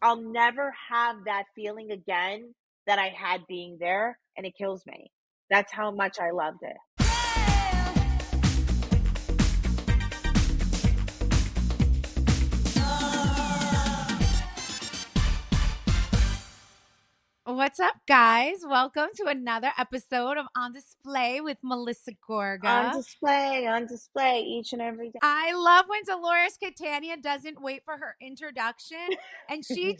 I'll never have that feeling again that I had being there, and it kills me. That's how much I loved it. What's up, guys? Welcome to another episode of On Display with Melissa On Gorga. display each and every day. I love when Dolores Catania doesn't wait for her introduction and she's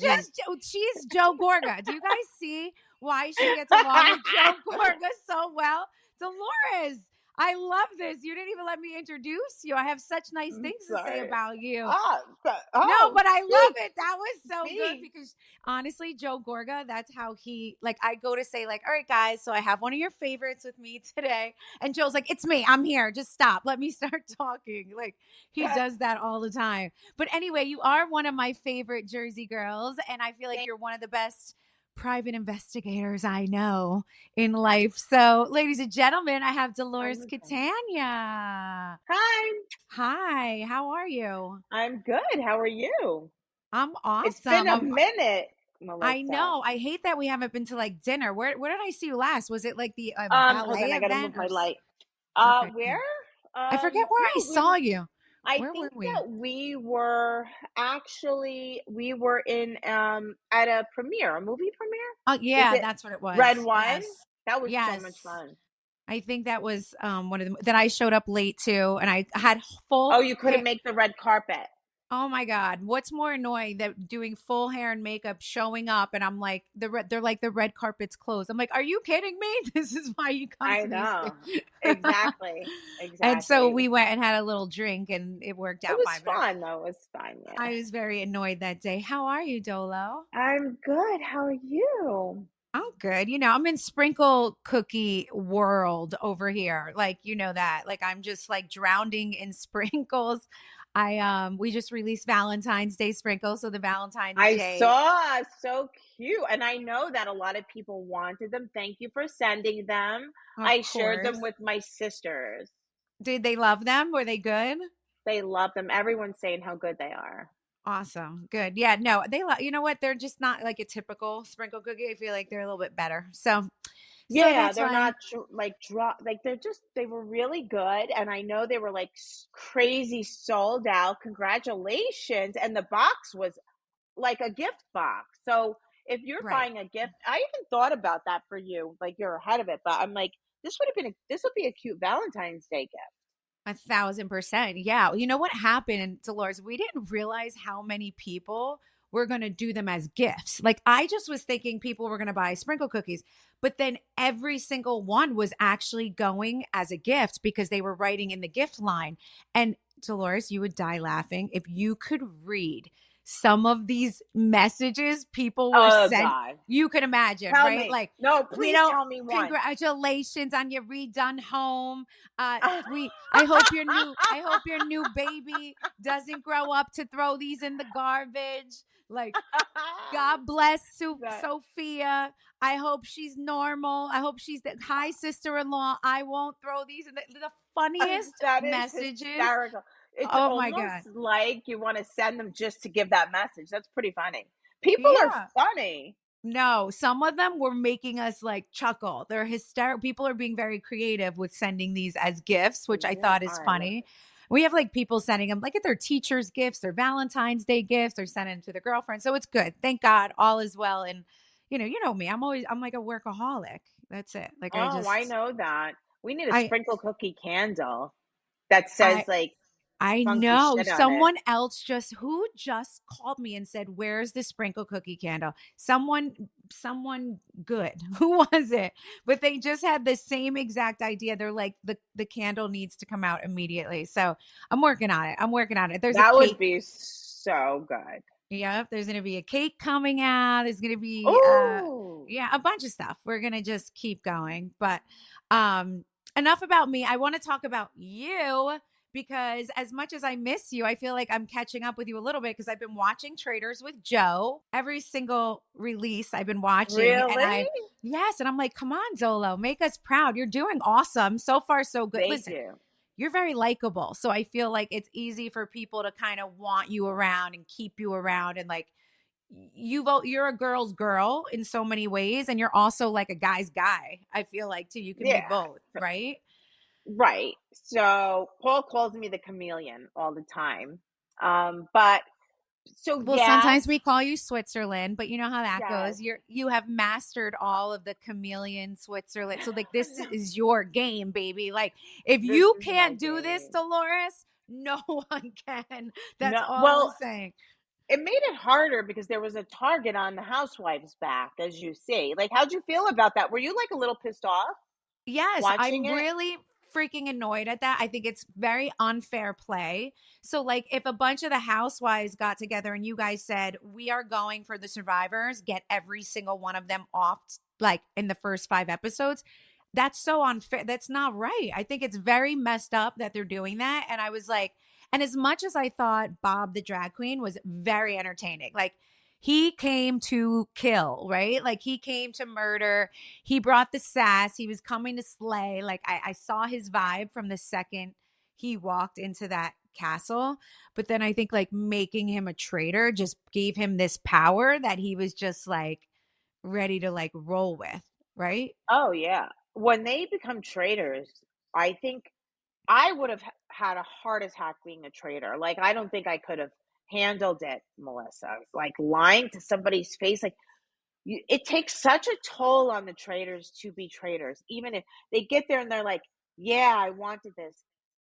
Joe Gorga. Do you guys see why she gets along with Joe Gorga so well? Dolores, I love this. You didn't even let me introduce you. I have such nice I'm things to say sorry. about you. No, Oh, but I love speak, it. That was so good speak. because honestly, Joe Gorga, that's how he like I go to say, like, all right, guys, so I have one of your favorites with me today. And Joe's like, it's me. I'm here. Just stop. Let me start talking. Like he does that all the time. But anyway, you are one of my favorite Jersey girls, and I feel like you're one of the best private investigators I know in life. So, ladies and gentlemen, I have Dolores Catania. Hi, Hi, how are you? I'm good. How are you? I'm It's been awesome. a minute, I Melissa. know. I hate that we haven't been to like dinner. Where did I see you last? Was it like the Hold on, ballet I gotta event move or my light. okay? Yeah. Where? I forget where I Yeah, saw you. I Where think were we? that we were in at a premiere, a movie premiere. Oh Is yeah, it that's what it Red was. One? Yes. That was so much Yes. fun. I think that was one of the that I showed up late too and I had full Oh, you hair. couldn't make the red carpet. Oh my God. What's more annoying that doing full hair and makeup, showing up, and I'm like, they're like, the red carpet's closed. I'm like, are you kidding me? This is why you come I to these know. things. Exactly. And so Exactly. we went and had a little drink and it worked It out was fine. But fun though. It was fun, yeah. I was very annoyed that day. How are you, Dolo? I'm good. How are you? I'm good. I'm in sprinkle cookie world over here. Like, you know that. Like I'm just like drowning in sprinkles. We just released Valentine's Day sprinkles, so the Valentine's I Day. saw, so cute. And I know that a lot of people wanted them. Thank you for sending them. Of I shared them course. with my sisters. Did they love them? Were they good? They love them. Everyone's saying how good they are. Awesome. Good. Yeah, no, they love, you know what? They're just not like a typical sprinkle cookie. I feel like they're a little bit better. So Yeah, that's they're why. not like drop like they were really good, and I know they were like crazy sold out. Congratulations. And the box was like a gift box. So if you're Right. buying a gift, I even thought about that for you. Like you're ahead of it, but I'm like, this would be a cute Valentine's Day gift. 1,000%. Yeah. You know what happened, Dolores? We didn't realize how many people were going to do them as gifts. Like, I just was thinking people were going to buy sprinkle cookies, but then every single one was actually going as a gift because they were writing in the gift line. And Dolores, you would die laughing if you could read some of these messages people were Oh sent. God. You can imagine, Tell right? me. Like, No, please tell me one. congratulations on your redone home. I hope your new baby doesn't grow up to throw these in the garbage. Like, God bless That Sophia. I hope she's normal. I hope she's the hi sister-in-law. I won't throw these in the funniest that is messages. hysterical. It's Oh my God. almost like you want to send them just to give that message. That's pretty funny. People are Yeah. funny. No, some of them were making us like chuckle. They're hysterical. People are being very creative with sending these as gifts, which I Yeah, thought is I love funny. We have like people sending them like at their teachers' gifts, their Valentine's Day gifts, they're sending them to their girlfriend. So it's good. Thank God, all is well. And you know me. I'm like a workaholic. That's it. Like Oh, I know that. We need a I sprinkle cookie candle that says I like I funky know shit on it. someone else who just called me and said, "Where's the sprinkle cookie candle?" Someone good. Who was it? But they just had the same exact idea. They're like the candle needs to come out immediately. So I'm working on it. There's a That would cake. be so good. Yep, there's gonna be a cake coming out. There's gonna be Oh, yeah, a bunch of stuff. We're gonna just keep going. But enough about me. I want to talk about you because as much as I miss you, I feel like I'm catching up with you a little bit because I've been watching Traitors with Joe. Every single release I've been watching. And really? yes, and I'm like, come on, Zolo, make us proud. You're doing awesome. So far, so good. Thank Listen, you. you're very likable. So I feel like it's easy for people to kind of want you around and keep you around and like you're a girl's girl in so many ways, and you're also like a guy's guy. I feel like too. You can be Yeah. both, right? Right. So Paul calls me the chameleon all the time. But so Well, yes, sometimes we call you Switzerland, but you know how that yes, goes. You have mastered all of the chameleon Switzerland. So like this is your game, baby. Like if this you is my can't do this, game. Dolores, no one can. That's No, all I'm well, saying. it made it harder because there was a target on the housewife's back, as you see. Like, how'd you feel about that? Were you like a little pissed off Yes, watching I'm it? really freaking annoyed at that. I think it's very unfair play. So, like, if a bunch of the housewives got together and you guys said, we are going for the survivors, get every single one of them off, like in the first 5 episodes, that's so unfair. That's not right. I think it's very messed up that they're doing that. And I was like, and as much as I thought Bob the drag queen was very entertaining, like, he came to kill, right? Like he came to murder, he brought the sass. He was coming to slay. Like I saw his vibe from the second he walked into that castle. But then I think like making him a traitor just gave him this power that he was just like ready to like roll with, right? Oh, yeah. When they become traitors, I think I would have had a heart attack being a traitor. Like, I don't think I could have handled it, Melissa. Like, lying to somebody's face. Like, it takes such a toll on the traitors to be traitors. Even if they get there and they're like, yeah, I wanted this.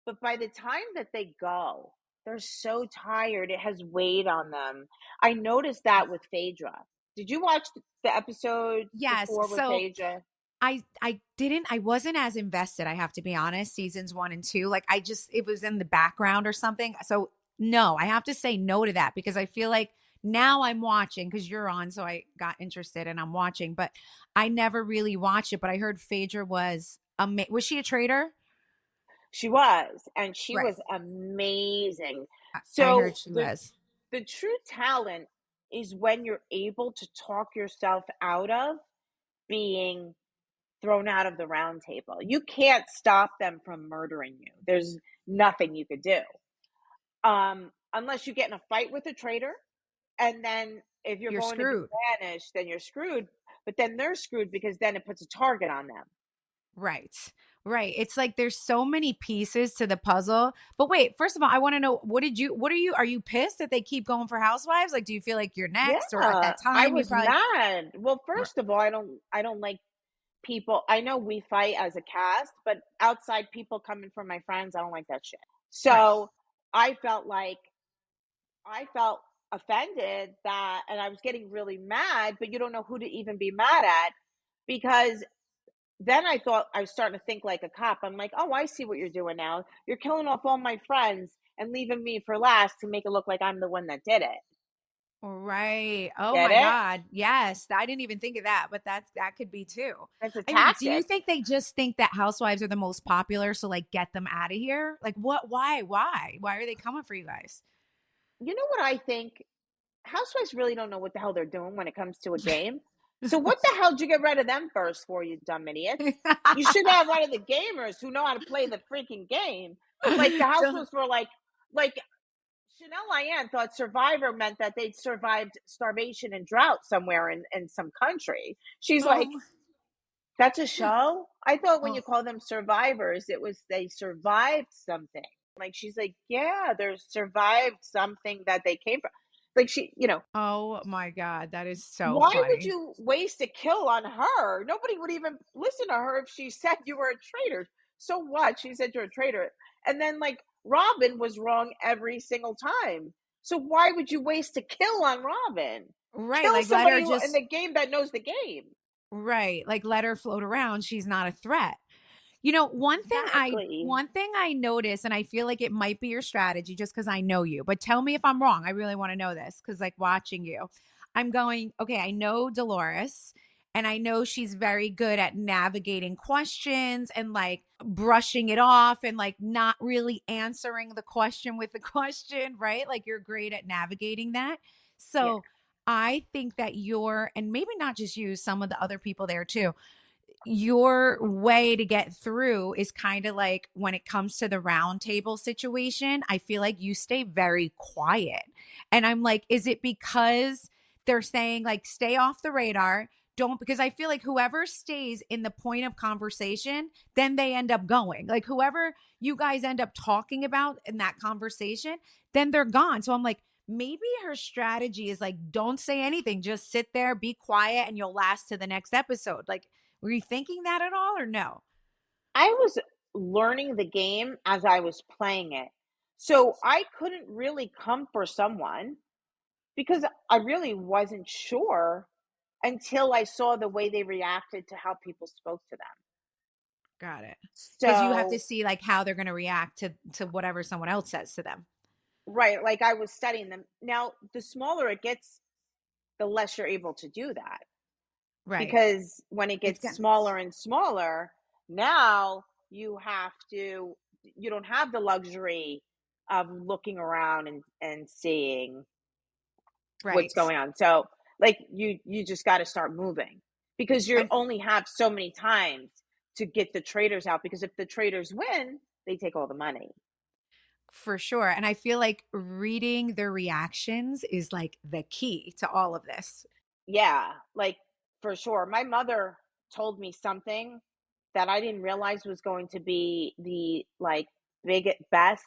But by the time that they go, they're so tired. It has weighed on them. I noticed that with Phaedra. Did you watch the episode Yes. before with So Phaedra? I wasn't as invested, I have to be honest, seasons 1 and 2. Like I just it was in the background or something. So no, I have to say no to that because I feel like now I'm watching because you're on, so I got interested and I'm watching, but I never really watched it. But I heard Phaedra was she a traitor? She was, and she Right. was amazing. I heard So she was. the true talent is when you're able to talk yourself out of being thrown out of the round table. You can't stop them from murdering you. There's nothing you could do. Unless you get in a fight with a traitor, and then if you're You're going to be screwed. banished, then you're screwed. But then they're screwed because then it puts a target on them. Right. Right. It's like there's so many pieces to the puzzle. But wait, first of all, I want to know are you pissed that they keep going for housewives? Like, do you feel like you're next? Or at Yeah, that I time you was probably mad. Well, first of all, I don't like people. I know we fight as a cast, but outside people coming from my friends, I don't like that shit. right. So I felt like I felt offended that, and I was getting really mad, but you don't know who to even be mad at because then I thought I was starting to think like a cop. I'm like, oh, I see what you're doing now. You're killing off all my friends and leaving me for last to make it look like I'm the one that did it. Right. Oh Get my it? God. Yes. I didn't even think of that, but that could be too. That's a I mean, do you tactic. think they just think that housewives are the most popular? So like get them out of here? Like what? Why? Why? Why are they coming for you guys? You know what I think? Housewives really don't know what the hell they're doing when it comes to a game. So what the hell did you get rid of them first for, you dumb idiots? You should have rid of the gamers who know how to play the freaking game. Like the Don't- housewives were like Chanel Lyanne thought Survivor meant that they'd survived starvation and drought somewhere in some country. She's like, oh, that's a show? I thought when oh, you call them survivors, it was they survived something. Like she's like, yeah, they're survived something that they came from. Like oh my God. That is so why would funny. you waste a kill on her? Nobody would even listen to her if she said you were a traitor. So what? She said you're a traitor. And then like Robin was wrong every single time. So why would you waste a kill on Robin? Right. Kill Like let somebody her in just the game that knows the game. right. Like let her float around. She's not a threat. Exactly. One thing I notice, and I feel like it might be your strategy just because I know you, but tell me if I'm wrong. I really want to know this because, like, watching you, I'm going, okay, I know Dolores, and I know she's very good at navigating questions and like brushing it off and like not really answering the question with the question, right? Like, you're great at navigating that. Yeah. So, I think that and maybe not just you, some of the other people there too, your way to get through is kind of like when it comes to the round table situation, I feel like you stay very quiet. And I'm like, is it because they're saying like, stay off the radar. Don't, because I feel like whoever stays in the point of conversation, then they end up going. Like whoever you guys end up talking about in that conversation, then they're gone. So I'm like, maybe her strategy is like, don't say anything, just sit there, be quiet, and you'll last to the next episode. Like, were you thinking that at all or no? I was learning the game as I was playing it. So I couldn't really come for someone because I really wasn't sure until I saw the way they reacted to how people spoke to them. Got it. Because you have to So, see like how they're going to react to whatever someone else says to them. right, like I was studying them. Now, the smaller it gets, the less you're able to do that. Right. Because when it It's gets got smaller and smaller, now you don't have the luxury of looking around and seeing what's right. going on. So, like you just got to start moving because you And only have so many times to get the traders out because if the traders win, they take all the money. for sure. And I feel like reading their reactions is like the key to all of this. Yeah, like for sure. My mother told me something that I didn't realize was going to be the like best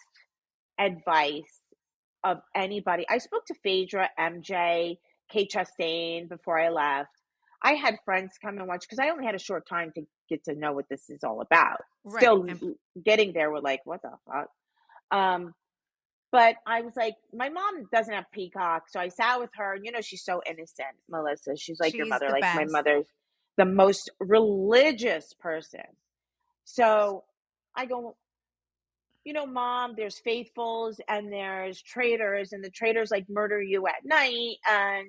advice of anybody. I spoke to Phaedra, MJ, Kate Chastain before I left. I had friends come and watch because I only had a short time to get to know what this is all about. Right. Still And getting there, we're like, what the fuck? Um, but I was like, my mom doesn't have Peacock, so I sat with her. You know, she's so innocent, Melissa. She's like your she's mother. the Like my best. mother's the most religious person. So I go, mom, there's faithfuls and there's traitors, and the traitors like murder you at night, and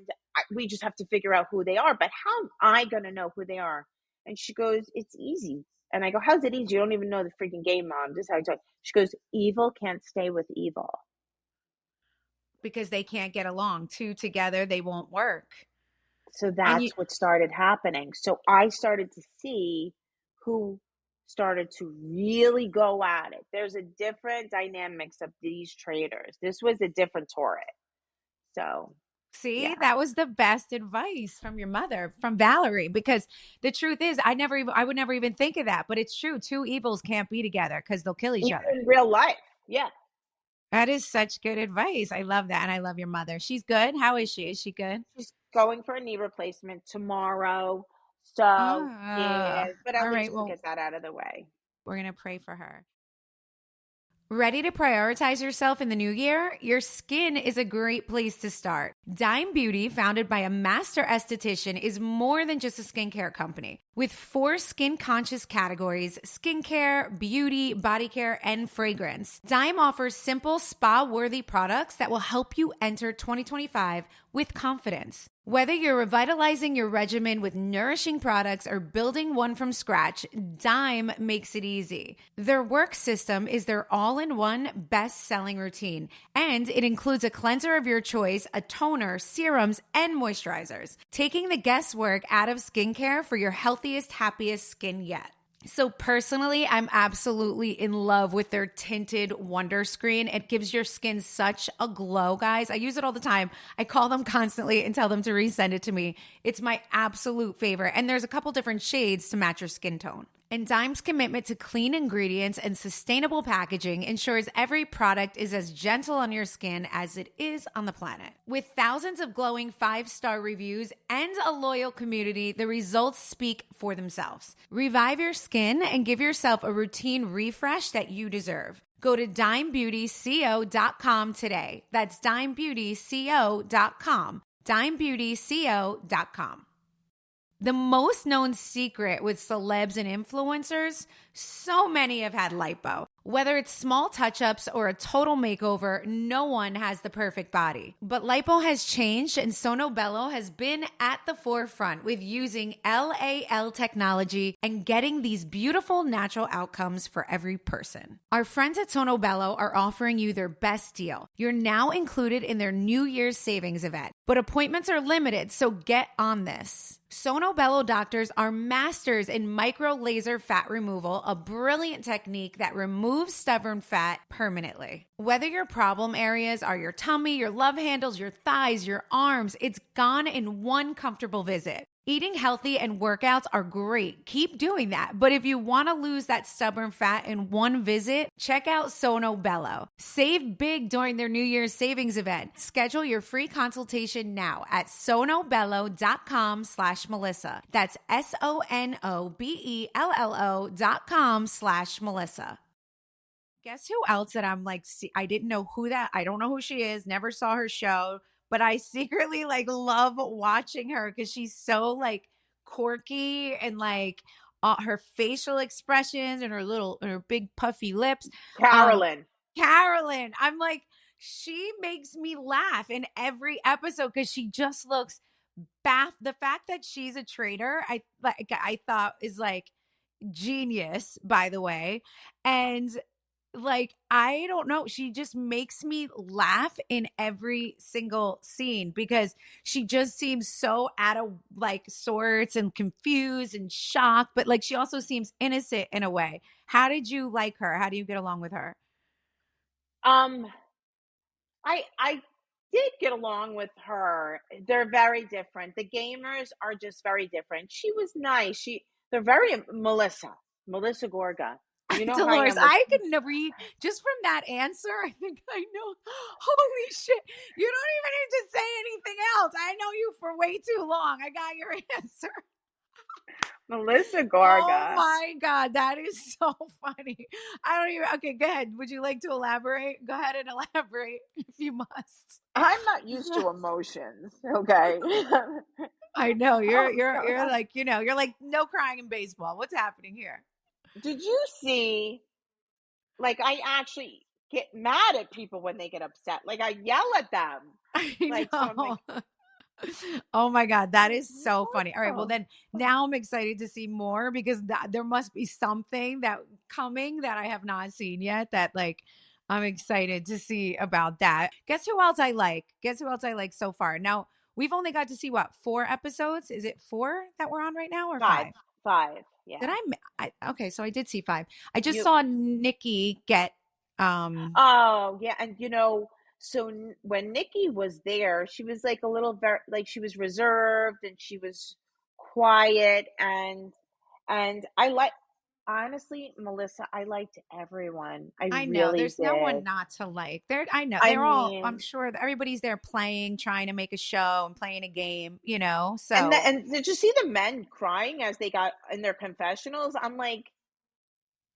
we just have to figure out who they are. But how am I gonna know who they are? And she goes, it's easy. And I go, how's it easy? You don't even know the freaking game, mom. This is how I talk. She goes, evil can't stay with evil. Because they can't get along. Two together, they won't work. So And you that's what started happening. So I started to see who started to really go at it. There's a different dynamics of these traders. This was a different Torrid. So see, yeah. that was the best advice from your mother, from Valerie, because the truth is, I would never even think of that, but it's true. Two evils can't be together because they'll kill each Even other. in real life. Yeah. That is such good advice. I love that. And I love your mother. She's good. How is she? Is she good? She's going for a knee replacement tomorrow. So yeah, but All at right. least we'll Well, get that out of the way. we're going to pray for her. Ready to prioritize yourself in the new year? Your skin is a great place to start. Dime Beauty, founded by a master esthetician, is more than just a skincare company. With 4 skin-conscious categories: skincare, beauty, body care, and fragrance, Dime offers simple, spa-worthy products that will help you enter 2025 with confidence. Whether you're revitalizing your regimen with nourishing products or building one from scratch, Dime makes it easy. Their work system is their all-in-one best-selling routine, and it includes a cleanser of your choice, a toner, serums, and moisturizers, taking the guesswork out of skincare for your healthiest, happiest skin yet. So personally, I'm absolutely in love with their tinted Wonder Screen. It gives your skin such a glow, guys. I use it all the time. I call them constantly and tell them to resend it to me. It's my absolute favorite. And there's a couple different shades to match your skin tone. And Dime's commitment to clean ingredients and sustainable packaging ensures every product is as gentle on your skin as it is on the planet. With thousands of glowing 5-star reviews and a loyal community, the results speak for themselves. Revive your skin and give yourself a routine refresh that you deserve. Go to dimebeautyco.com today. That's dimebeautyco.com. dimebeautyco.com. The most known secret with celebs and influencers, so many have had lipo. Whether it's small touch-ups or a total makeover, no one has the perfect body. But lipo has changed, and Sono Bello has been at the forefront with using LAL technology and getting these beautiful natural outcomes for every person. Our friends at Sono Bello are offering you their best deal. You're now included in their New Year's savings event, but appointments are limited, so get on this. Sonobello doctors are masters in micro laser fat removal, a brilliant technique that removes stubborn fat permanently. Whether your problem areas are your tummy, your love handles, your thighs, your arms, it's gone in one comfortable visit. Eating healthy and workouts are great. Keep doing that. But if you want to lose that stubborn fat in one visit, check out Sonobello. Save big during their New Year's savings event. Schedule your free consultation now at sonobello.com/Melissa. That's SONOBELLO.com/Melissa. Guess who else that I'm like, I didn't know who that, I don't know who she is, never saw her show, but I secretly like love watching her because she's so like quirky and like her facial expressions and her big puffy lips. Um, Carolyn. Carolyn, I'm like, she makes me laugh in every episode because she just looks the fact that she's a traitor, I thought is like genius, by the way. And like, I don't know, she just makes me laugh in every single scene because she just seems so out of like sorts and confused and shocked, but like she also seems innocent in a way. How did you like her? How do you get along with her? Um, I did get along with her. They're very different. The gamers are just very different. She was nice. They're very Melissa Gorga. You know how I Dolores, am with I can read just from that answer. I think I know. Holy shit. You don't even need to say anything else. I know you for way too long. I got your answer. Melissa Oh Gorga. my God. That is so funny. I don't even. Okay, go ahead. Would you like to elaborate? Go ahead and elaborate if you must. I'm not used to emotions. Okay. I know Oh you're God. like, you're like no crying in baseball. What's happening here? Did you see? Like, I actually get mad at people when they get upset. Like, I yell at them. I Like, so I'm like, know. Oh my God, that is so funny. All right, well oh. then now I'm excited to see more because there must be something that coming that I have not seen yet that like I'm excited to see about that. Guess who else I like? Guess who else I like so far? Now, we've only got to see what, 4 episodes? Is it 4 that we're on right now or Five, 5? five. Did Yeah. okay, so I did see 5. I just You. saw Nikki get um Oh, yeah. And so when Nikki was there, she was like a little very like she was reserved and she was quiet and I like honestly, Melissa, I liked everyone. I I know really there's no one did. not to like. I know I they're all. I'm mean, sure that everybody's there playing, trying to make a show and playing a game. and So did you see the men crying as they got in their confessionals? I'm like,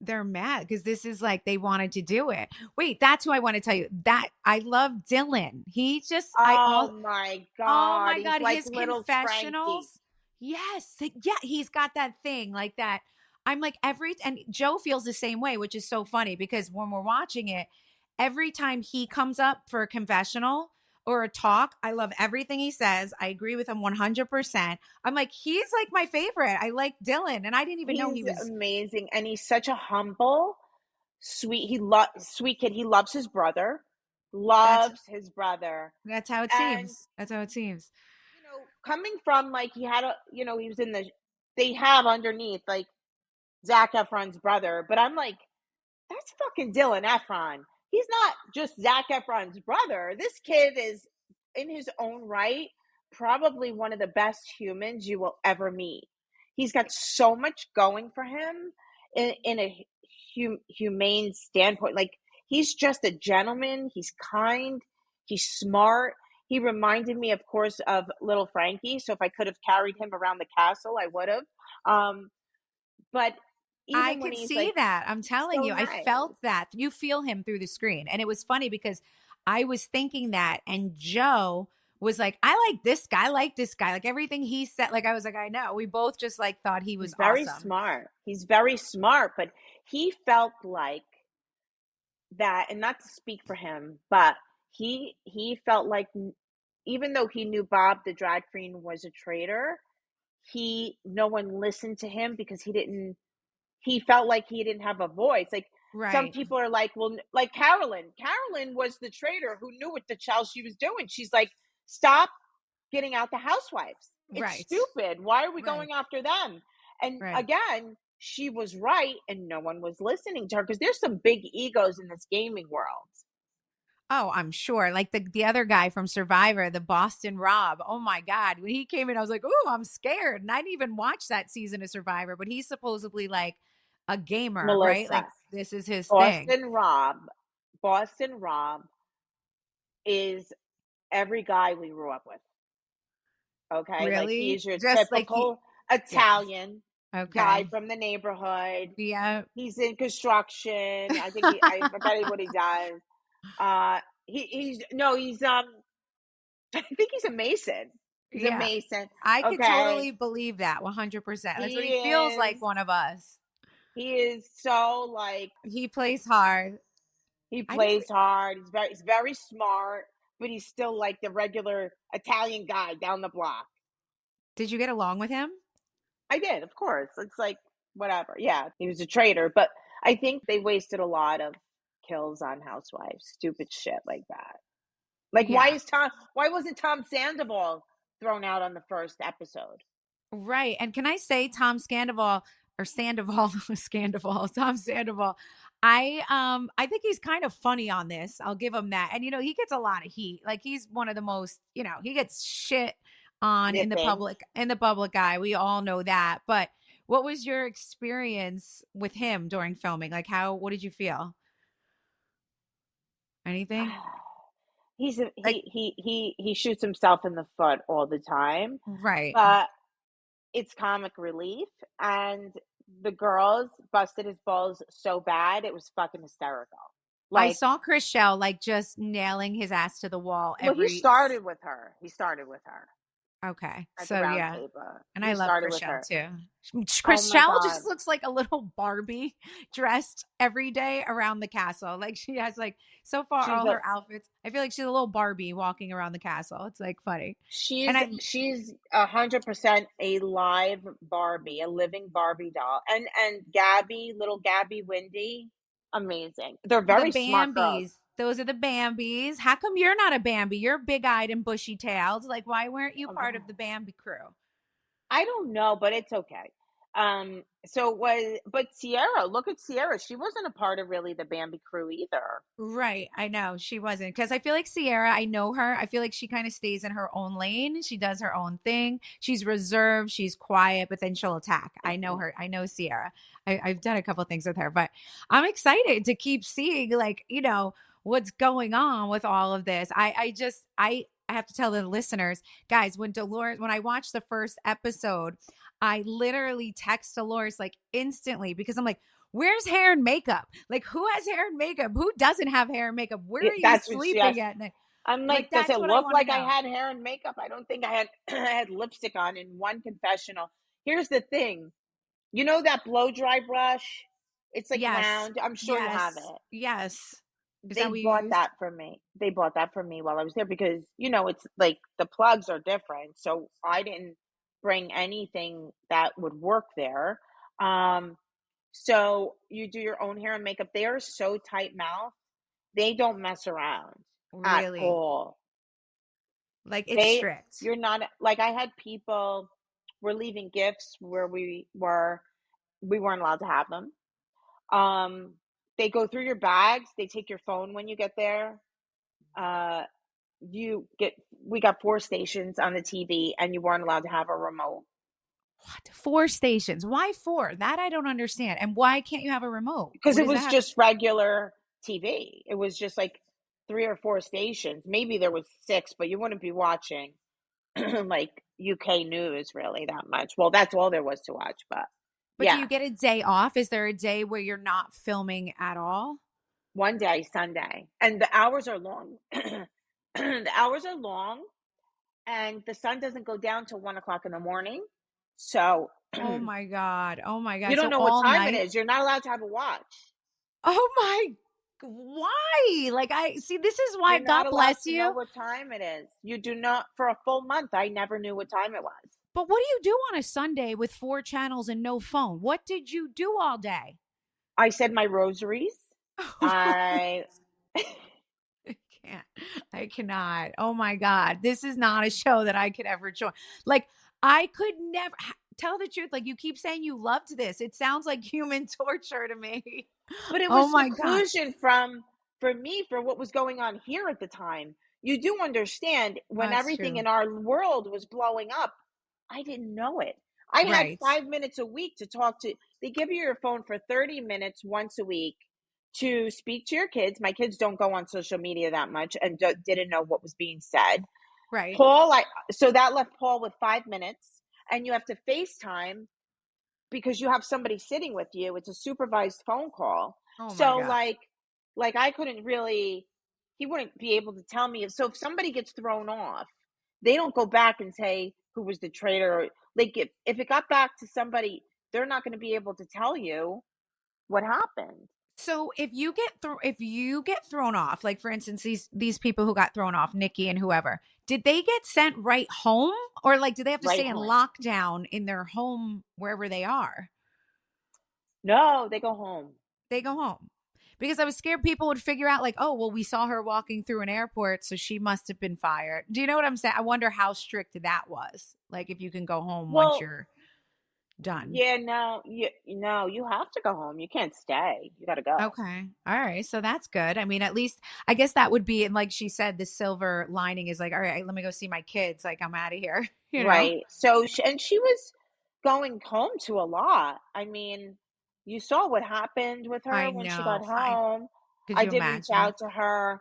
they're mad because this is like they wanted to do it. Wait, that's who I want to tell you. That I love Dylan. He just I oh all. my Oh God, my he's God, like his little Frankie. confessionals. Yes. Yeah, he's got that thing like that. I'm like and Joe feels the same way, which is so funny because when we're watching it, every time he comes up for a confessional or a talk, I love everything he says. I agree with him 100%. I'm like, he's like my favorite. I like Dylan, and I didn't even know he He's was. amazing, and he's such a humble, sweet. He loves sweet kid. He loves his brother, That's loves his brother, that's how it and seems. That's how it seems. coming from like he had he was in the. They have underneath like Zac Efron's brother, but I'm like, that's fucking Dylan Efron. He's not just Zac Efron's brother. This kid is, in his own right, probably one of the best humans you will ever meet. He's got so much going for him in a humane standpoint. Like, he's just a gentleman. He's kind. He's smart. He reminded me, of course, of little Frankie. So if I could have carried him around the castle, I would have. Um, but I even when could he's see like that. I'm telling so you, I nice. felt that. You feel him through the screen. And it was funny because I was thinking that, and Joe was like, I like this guy. I like this guy. Like everything he said, like I was like, I know. We both just like thought he He's was very awesome. smart. He's very smart, but he felt like that, and not to speak for him, but he felt like even though he knew Bob the drag queen was a traitor, he no one listened to him because he felt like he didn't have a voice. Like some Right. people are like, well, like Carolyn was the traitor who knew what the hell she was doing. She's like, stop. getting out the housewives. It's Right. stupid. Why are we Right. going after them? And Right. again, she was right, and no one was listening to her because there's some big egos in this gaming world. Oh, I'm sure. Like the other guy from Survivor, the Boston Rob. Oh my God. When he came in, I was like, oh, I'm scared. And I didn't even watch that season of Survivor, but he's supposedly like a gamer, right? Like Melissa, this is his thing. Boston Rob, Boston Rob is every guy we grew up with. Okay, like Really? he's your Just like he, typical yeah. Italian guy Okay. from the neighborhood. Yeah. He's in construction. I forget what he does. He's no, he's I think he's a mason. He's a Yeah. mason. I could Okay, totally believe that 100%. That's what he he feels like, is. one of us. He is so like He plays hard. he I didn't, plays hard. He's very smart, but he's still like the regular Italian guy down the block. did you get along with him? I did, of course. It's like whatever. Yeah, he was a traitor, but I think they wasted a lot of kills on housewives. Stupid shit like that. Like Yeah. why wasn't Tom Sandoval thrown out on the first episode? Right. And can I say Tom Scandival or Sandoval, Scandival, Tom Sandoval. I think he's kind of funny on this. I'll give him that. And he gets a lot of heat. Like he's one of the most, he gets shit on You think? in the public eye. We all know that. But what was your experience with him during filming? Like what did you feel? Anything? Like He shoots himself in the foot all the time, right. but it's comic relief, and the girls busted his balls so bad it was fucking hysterical. I Like, saw Chris Shell like just nailing his ass to the wall well, he every. started with her. He started with her Okay. at the So round yeah. table. And I He love started with Chriselle her. too. Oh my Chriselle god, just looks like a little Barbie dressed every day around the castle. Like she has like so far she's all a her outfits. I feel like she's a little Barbie walking around the castle. It's like funny. And she's 100% a live Barbie, a living Barbie doll. And Gabby, little Gabby Windy, amazing. They're the very smart girls. Bambies, those are the Bambies. How come you're not a Bambi? You're big eyed and bushy tailed. Like why weren't you part of the Bambi crew? I don't know, but it's okay. But Sierra, look at Sierra. She wasn't a part of really the Bambi crew either. Right. I know she wasn't because I feel like Sierra, I know her. I feel like she kind of stays in her own lane. She does her own thing. She's reserved, she's quiet, but then she'll attack. I know her. I know Sierra. I've done a couple things with her, but I'm excited to keep seeing what's going on with all of this. I have to tell the listeners, guys, when I watched the first episode, I literally text Dolores like instantly because I'm like, where's hair and makeup? Like, who has hair and makeup? Who doesn't have hair and makeup? Where are you That's what she sleeping asked. at night? I'm Like, like, does that's it what I look want to like I know. had hair and makeup? I don't think I had I had lipstick on in one confessional. Here's the thing. You know that blow dry brush? It's like Yes. round. I'm sure you have Yes. it. Yes. Is that They what you bought used? that for me. They bought that for me while I was there because, it's like the plugs are different. So I didn't bring anything that would work there. Um, so you do your own hair and makeup. They are so tight mouth. They don't mess around at Really? all. Like, it's They, strict. you're not like I had people were leaving gifts where we weren't allowed to have them. Um, they go through your bags. They take your phone when you get there. Uh, you get we got four stations on the TV, and you weren't allowed to have a remote What? Four stations. Why four? That I don't understand. And why can't you have a remote? because What it does that was have? just regular TV. It was just like three or four stations. Maybe there was six, but you wouldn't be watching like UK news really that much. Well, that's all there was to watch, but But do yeah, you get a day off? Is there a day where you're not filming at all? one day Sunday, and the hours are long. The hours are long, and the sun doesn't go down till 1 o'clock in the morning. So Oh my God. Oh my you God. don't So know what all time it night? is. You're not allowed to have a watch. Oh my, why? Like I see, this is why You're not God allowed bless to know you. what time it is. You do not, for a full month, I never knew what time it was. But what do you do on a Sunday with four channels and no phone? What did you do all day? I said my rosaries. I can't. I cannot. Oh my God. This is not a show that I could ever join. Like, I could never tell the truth. Like, you keep saying you loved this. It sounds like human torture to me. But it Oh was my God. seclusion from for me for what was going on here at the time. You do understand when That's everything true. in our world was blowing up, I didn't know it. I had Right. 5 minutes a week to talk to. They give you your phone for 30 minutes once a week to speak to your kids. My kids don't go on social media that much and didn't know what was being said. Right. Paul, so that left Paul with 5 minutes, and you have to FaceTime because you have somebody sitting with you. It's a supervised phone call. Oh my So God. like I couldn't really, he wouldn't be able to tell me. So if somebody gets thrown off, they don't go back and say who was the traitor. Like if it got back to somebody, they're not going to be able to tell you what happened. So if you get thrown off, like for instance, these people who got thrown off, Nikki and whoever, did they get sent right home, or like do they have to Right stay in home. lockdown in their home wherever they are? No, they go home. They go home. Because I was scared people would figure out, like, oh, well, we saw her walking through an airport, so she must have been fired. Do you know what I'm saying? I wonder how strict that was. Like, if you can go home once Well, you're done. yeah, no, you have to go home. You can't stay. You got to go. Okay. All right. So that's good. I mean, at least I guess that would be, and like she said, the silver lining is like, all right, let me go see my kids. Like, I'm out of here, you know? Right. So, and she was going home to a lot. I mean, you saw what happened with her I when she got know. I home. could I you did reach imagine? out to her,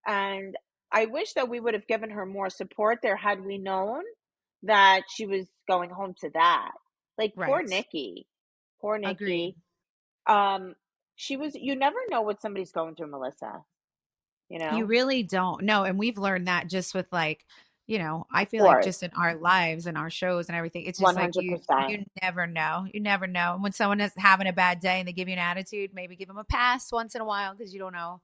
and I wish that we would have given her more support there had we known that she was going home to that. Like poor Right. Nikki. Poor Agreed. Nikki. She was, you never know what somebody's going through, Melissa, you You know? really don't know. And we've learned that just with like, I Of feel like course. just in our lives and our shows and everything. It's just like you 100%. never know. You never know. And when someone is having a bad day and they give you an attitude, maybe give them a pass once in a while because you don't know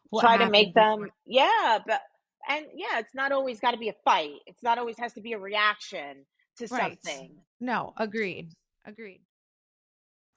what Try to make happened before. them, yeah, but and yeah, it's not always got to be a fight. It's not always has to be a reaction to Right. something. No, agreed. Agreed.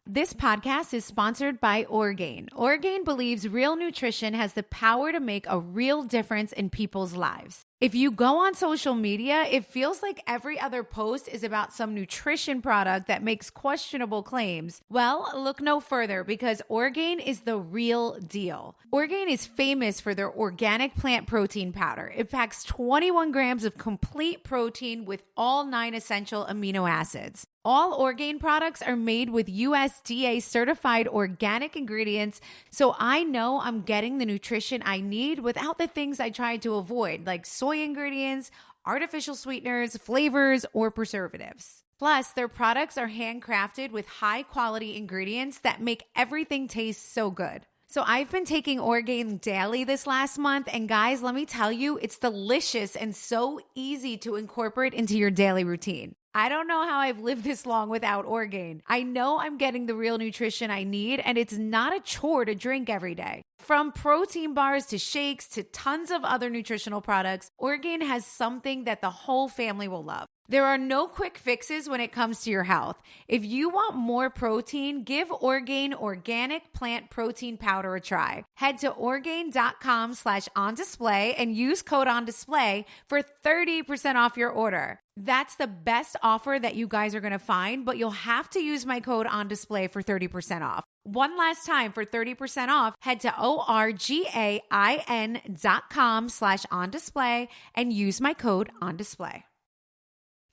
This podcast is sponsored by Orgain. Orgain believes real nutrition has the power to make a real difference in people's lives. If you go on social media, it feels like every other post is about some nutrition product that makes questionable claims. Well, look no further because Orgain is the real deal. Orgain is famous for their organic plant protein powder. It packs 21 grams of complete protein with all 9 essential amino acids. All Orgain products are made with USDA certified organic ingredients, so I know I'm getting the nutrition I need without the things I tried to avoid, like soy ingredients, artificial sweeteners, flavors, or preservatives. Plus, their products are handcrafted with high quality ingredients that make everything taste so good. So I've been taking Orgain daily this last month, and guys, let me tell you, it's delicious and so easy to incorporate into your daily routine. I don't know how I've lived this long without Orgain. I know I'm getting the real nutrition I need, and it's not a chore to drink every day. From protein bars to shakes to tons of other nutritional products, Orgain has something that the whole family will love. There are no quick fixes when it comes to your health. If you want more protein, give Orgain organic plant protein powder a try. Head to Orgain.com/ondisplay and use code ONDISPLAY for 30% off your order. That's the best offer that you guys are going to find, but you'll have to use my code ONDISPLAY for 30% off. One last time for 30% off, head to ORGAIN.com/ondisplay and use my code ONDISPLAY.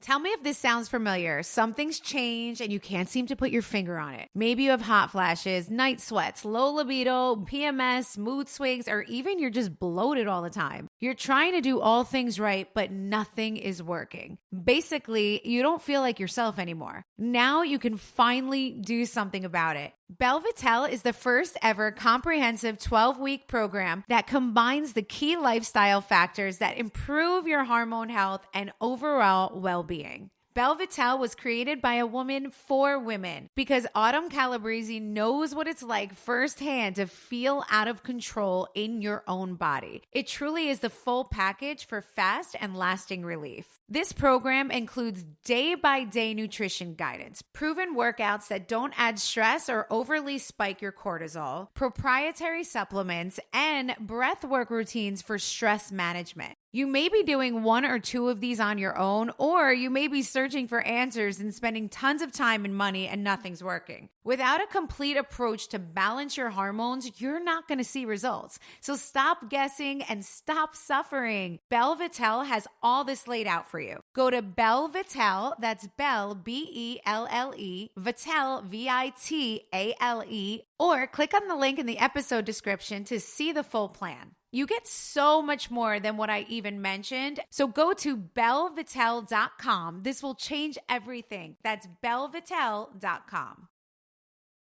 Tell me if this sounds familiar. Something's changed and you can't seem to put your finger on it. Maybe you have hot flashes, night sweats, low libido, PMS, mood swings, or even you're just bloated all the time. You're trying to do all things right, but nothing is working. Basically, you don't feel like yourself anymore. Now you can finally do something about it. Belvitel is the first ever comprehensive 12-week program that combines the key lifestyle factors that improve your hormone health and overall well-being. Belle Vitale was created by a woman for women because Autumn Calabrese knows what it's like firsthand to feel out of control in your own body. It truly is the full package for fast and lasting relief. This program includes day-by-day nutrition guidance, proven workouts that don't add stress or overly spike your cortisol, proprietary supplements, and breathwork routines for stress management. You may be doing one or two of these on your own, or you may be searching for answers and spending tons of time and money and nothing's working. Without a complete approach to balance your hormones, you're not going to see results. So stop guessing and stop suffering. Belle Vitale has all this laid out for you. Go to Belle Vitale, that's Belle, Belle, Vitale, Vitale, or click on the link in the episode description to see the full plan. You get so much more than what I even mentioned. So go to bellevitale.com. This will change everything. That's bellevitale.com.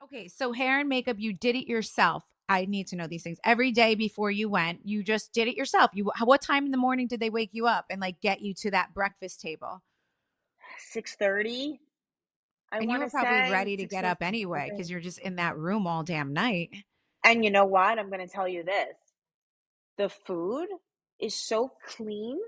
Okay, so hair and makeup, you did it yourself. I need to know these things. Every day before you went, you just did it yourself. What time in the morning did they wake you up and like get you to that breakfast table? 6:30. I And you want were to probably say ready to get up anyway because you're just in that room all damn night. And you know what? I'm going to tell you this. The food is so clean.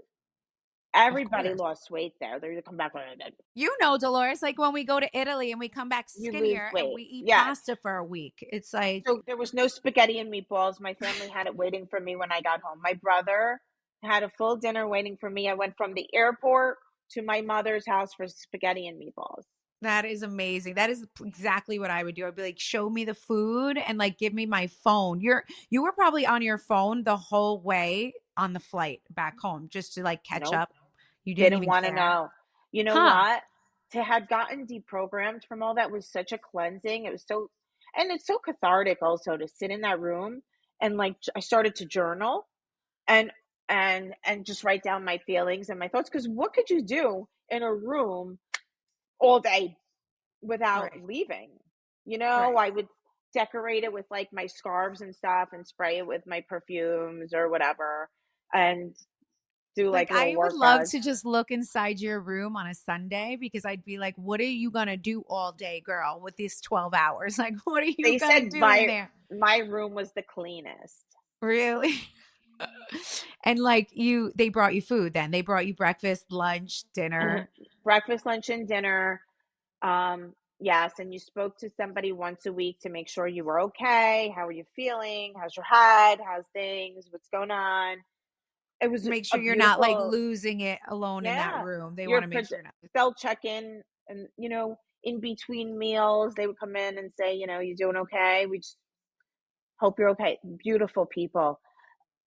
Of Everybody course. lost weight there. They're going to come back with it. You know, Dolores, like when we go to Italy and we come back You lose skinnier and weight. we eat Yes. pasta for a week. It's like, So there was no spaghetti and meatballs. My family had it waiting for me when I got home. My brother had a full dinner waiting for me. I went from the airport to my mother's house for spaghetti and meatballs. that is amazing. That is exactly what I would do. I'd be like, show me the food and like give me my phone. You were probably on your phone the whole way on the flight back home just to like catch Nope. up. You didn't Didn't even want to care. know. You know Huh. what? To have gotten deprogrammed from all that was such a cleansing. It was so, and it's so cathartic also to sit in that room and like I started to journal and and just write down my feelings and my thoughts because what could you do in a room all day without Right. leaving? Right. I would decorate it with like my scarves and stuff and spray it with my perfumes or whatever and do Like, like little I would love workouts. to just look inside your room on a Sunday because I'd be like, what are you going to do all day, girl, with these 12 hours? Like, what are you They going to said do in there? my room was the cleanest. Really? And like they brought you food then. They brought you breakfast, lunch, dinner. Breakfast, lunch, and dinner. Yes, and you spoke to somebody once a week to make sure you were okay. How are you feeling? How's your head? How's things? What's going on? It was Make a sure you're not like beautiful, losing it alone in that yeah. room. They Your want to make sure you're not. spell check in, and in between meals, they would come in and say, you doing okay? We just hope you're okay. Beautiful people.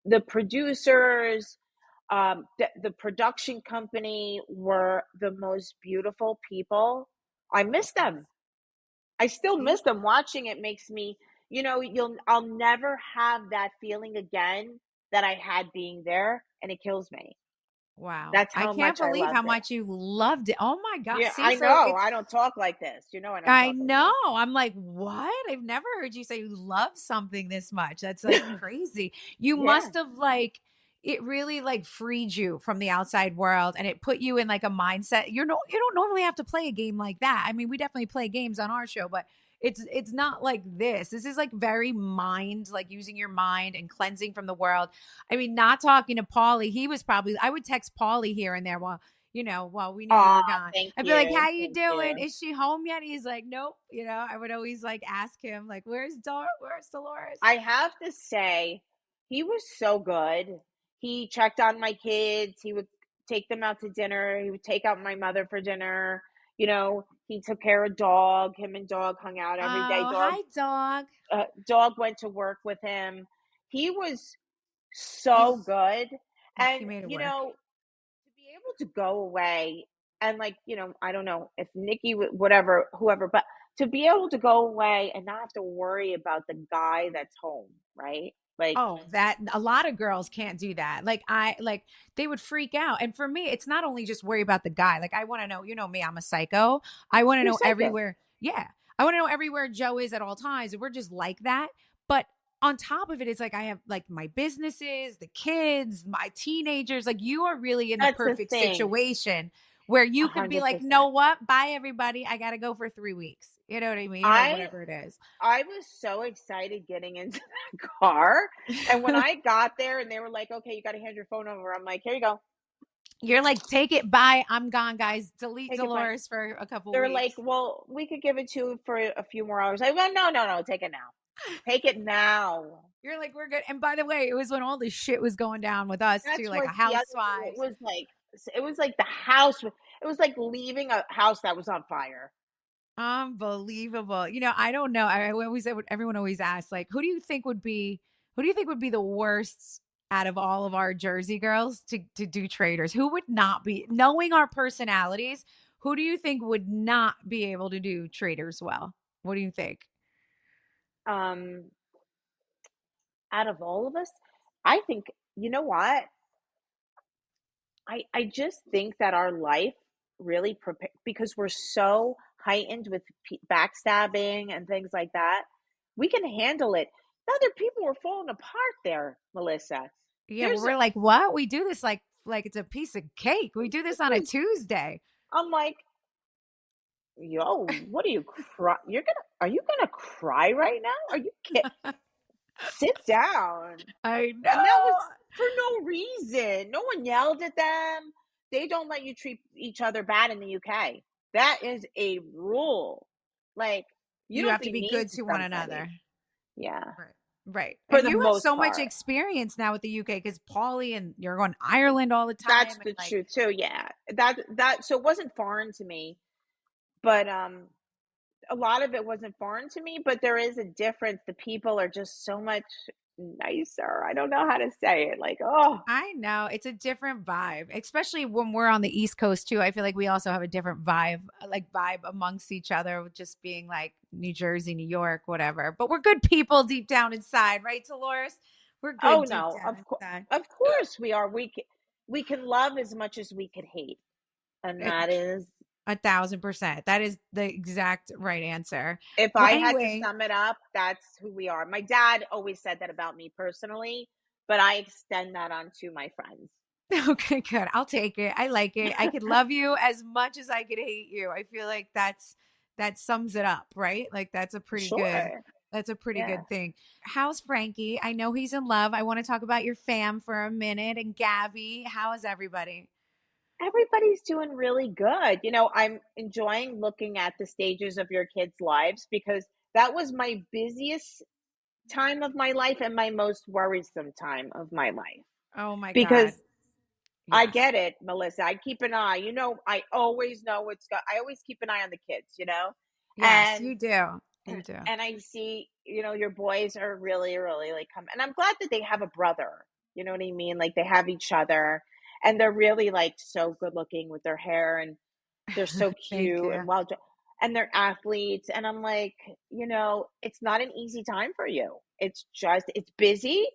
The producers, the production company were the most beautiful people. I miss them. I still See? miss them. Watching it makes me, I'll never have that feeling again that I had being there, and it kills me. Wow. That's I how can't much I believe how loved it. much you loved it. Oh my God. Yeah, See, I so know. it's I don't talk like this. I don't I talk like know. I'm like, what? I've never heard you say you love something this much. That's this. like crazy. You Yeah. must have like it really like freed you from the outside world and it put you in like a mindset. You don't normally have to play a game like that. I mean, we definitely play games on our show, but it's not like this. This is like very mind, like using your mind and cleansing from the world. I mean, not talking to Paulie. He was probably I would text Paulie here and there while we knew you Aw, were gone. thank I'd be like, you. "How you Thank doing? you. Is she home yet?" He's like, "Nope." I would always like ask him, like, Where's Dolores?" I have to say, he was so good. He checked on my kids. He would take them out to dinner. He would take out my mother for dinner. He took care of dog. Him and dog hung out every day. Oh, hi, dog. Dog went to work with him. He was He so good. he And, made it work. to be able to go away and like, I don't know if Nikki, whatever, whoever, but to be able to go away and not have to worry about the guy that's home, right? Like, Oh, that a lot of girls can't do that. Like they would freak out. And for me, it's not only just worry about the guy. Like I want to know, you know me, I'm a psycho. I want to you're know psycho. everywhere. Yeah. I want to know everywhere Joe is at all times. And we're just like that. But on top of it, it's like I have like my businesses, the kids, my teenagers. Like you are really in the That's the perfect thing. situation where you could be like, 100%. know what? Bye, everybody. I got to go for 3 weeks. You know what I mean? Or I whatever it is. I was so excited getting into that car, and when I got there and they were like, "Okay, you gotta hand your phone over," I'm like, "Here you go. You're like, take it. Bye. I'm gone, guys. Delete Take it back." Dolores for a couple They're like, weeks. "Well, we could give it to you for a few more hours." I went, "No, no, no, take it now. Take it now." You're like, we're good. And by the way, it was when all this shit was going down with us too, That's like a what the other thing, housewives. it was like the house it was like leaving a house that was on fire. Unbelievable. I don't know. I always everyone always asks, like, who do you think would be the worst out of all of our Jersey girls to do Traitors? Who would not be, knowing our personalities, who do you think would not be able to do Traitors well? What do you think? Um, Out of all of us, I think, you know what? I just think that our life really prepare because we're so heightened with backstabbing and things like that. We can handle it. Other people were falling apart there, Melissa. Yeah, well, There's, we're like, what? We do this like it's a piece of cake. We do this on a Tuesday. I'm like, yo, what are you cry? Are you gonna cry right now? Are you kidding? Sit down. I And that was know. for no reason. No one yelled at them. They don't let you treat each other bad in the UK. That is a rule. Like, you You don't have to be be mean good to to one somebody. another. Yeah, Right. Right. for And the you have most so much part. experience now with the UK because Paulie and you're going to Ireland all the That's time. And the like, truth too. Yeah. So it wasn't foreign to me, but a lot of it wasn't foreign to me, but there is a difference. The people are just so much nicer. I don't know how to say it. Like, oh, I know it's a different vibe, especially when we're on the East Coast too. I feel like we also have a different vibe amongst each other, with just being like New Jersey, New York, whatever. But we're good people deep down inside, right, Dolores? We're oh good deep no, down inside. of course we are. We can love as much as we can hate, and It, that is, 1,000%. That is the exact right answer. if Well, I had to anyway, sum it up, that's who we are. My dad always said that about me personally, but I extend that onto my friends. okay, good. I'll take it. I like it. I could love you as much as I could hate you. I feel like that sums it up, right? Like Sure. that's a pretty Yeah. good thing. How's Frankie? I know he's in love. I want to talk about your fam for a minute and Gabby. How is everybody? Everybody's doing really good. I'm enjoying looking at the stages of your kids' lives because that was my busiest time of my life and my most worrisome time of my life. Oh my Because God. I Yes. get it, Melissa. I keep an eye. I always know I always keep an eye on the kids. Yes, And you do. You do. and I see, your boys are really, really like come. And I'm glad that they have a brother. You know what I mean? Like they have each other, and they're really like so good looking with their hair, and they're so Thank cute you. and and they're athletes. And I'm like, it's not an easy time for you. It's busy.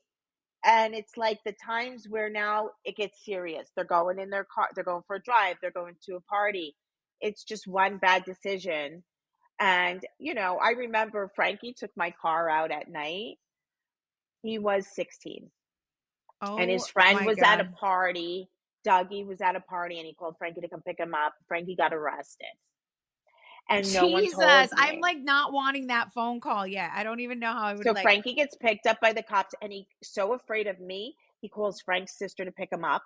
And it's like the times where now it gets serious. They're going in their car, they're going for a drive, they're going to a party. It's just one bad decision. And, I remember Frankie took my car out at night. He was 16 and his Oh friend my was at a God. party. Dougie was at a party and he called Frankie to come pick him up. Frankie got arrested and no one Jesus. told I'm me. like not wanting that phone call yet. I don't even know how I would So like. Frankie gets picked up by the cops and he's so afraid of me. He calls Frank's sister to pick him up.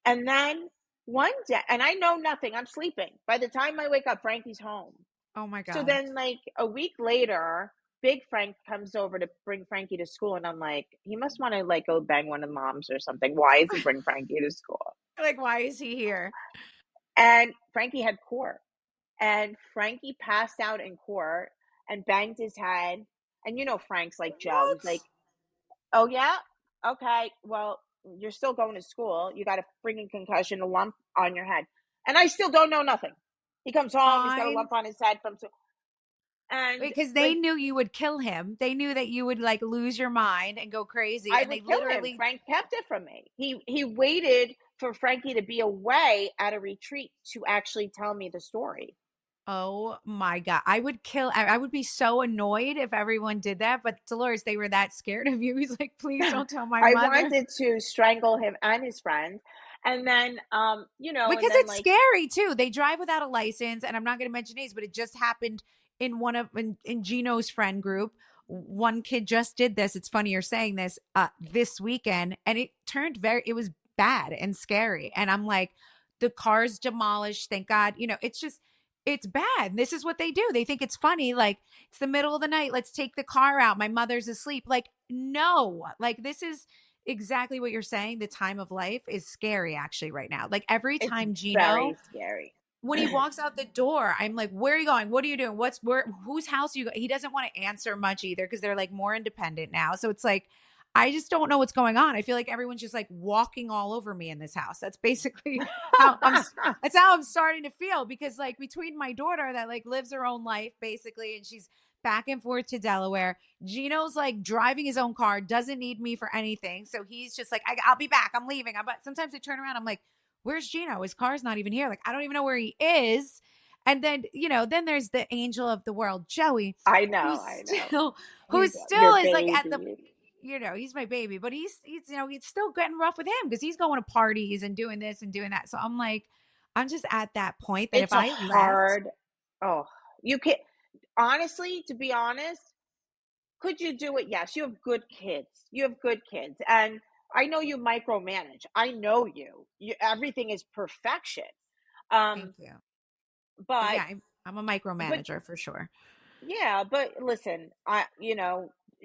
And then one day, and I know nothing, I'm sleeping. By the time I wake up, Frankie's home. Oh my So God. then, like a week later, Big Frank comes over to bring Frankie to school. And I'm like, he must want to like go bang one of the moms or something. Why is he bring Frankie to school? Like, why is he here? And Frankie had court. And Frankie passed out in court and banged his head. And Frank's like Joe. He's like, What? oh, yeah? Okay. Well, you're still going to school. You got a freaking concussion, a lump on your head. And I still don't know nothing. He comes home, he's got a I lump on his head from and because they like knew you would kill him. They knew that you would like lose your mind and go crazy. I And they would kill him. literally, Frank kept it from me. He waited for Frankie to be away at a retreat to actually tell me the story. oh my God. I would be so annoyed if everyone did that. But Dolores, they were that scared of you. He's like, please don't tell my I mother. wanted to strangle him and his friend. And then, and Because then it's like, scary too. They drive without a license, and I'm not going to mention names, but it just happened in in Gino's friend group. One kid just did this. It's funny you're saying this this weekend, and it was bad and scary. And I'm like, the car's demolished. Thank God. It's bad. This is what they do. They think it's funny. Like, it's the middle of the night. Let's take the car out. My mother's asleep. Like, no, like this is exactly what you're saying. The time of life is scary actually right now. Like every it's time Gino, very scary. when he walks out the door, I'm like, where are you going? What are you doing? Whose house are you go? He doesn't want to answer much either because they're like more independent now. So it's like, I just don't know what's going on. I feel like everyone's just like walking all over me in this house. That's basically that's how I'm starting to feel, because like between my daughter that like lives her own life basically, and she's back and forth to Delaware. Gino's like driving his own car, doesn't need me for anything. So he's just like, I'll be back. I'm leaving. But sometimes I turn around, I'm like, where's Gino? His car's not even here. Like, I don't even know where he is. And then, then there's the angel of the world, Joey, I know, who's I know. still, who He's your still is like at the, baby. he's my baby, but he's still getting rough with him because he's going to parties and doing this and doing that. So I'm like, I'm just at that point that if It's a I left, hard. Oh, you can't. Honestly, to be honest, could you do it? Yes, you have good kids. You have good kids, and I know you micromanage. I know you. Everything is perfection. thank Um, you. But but yeah, I'm a but micromanager for sure. yeah, but listen,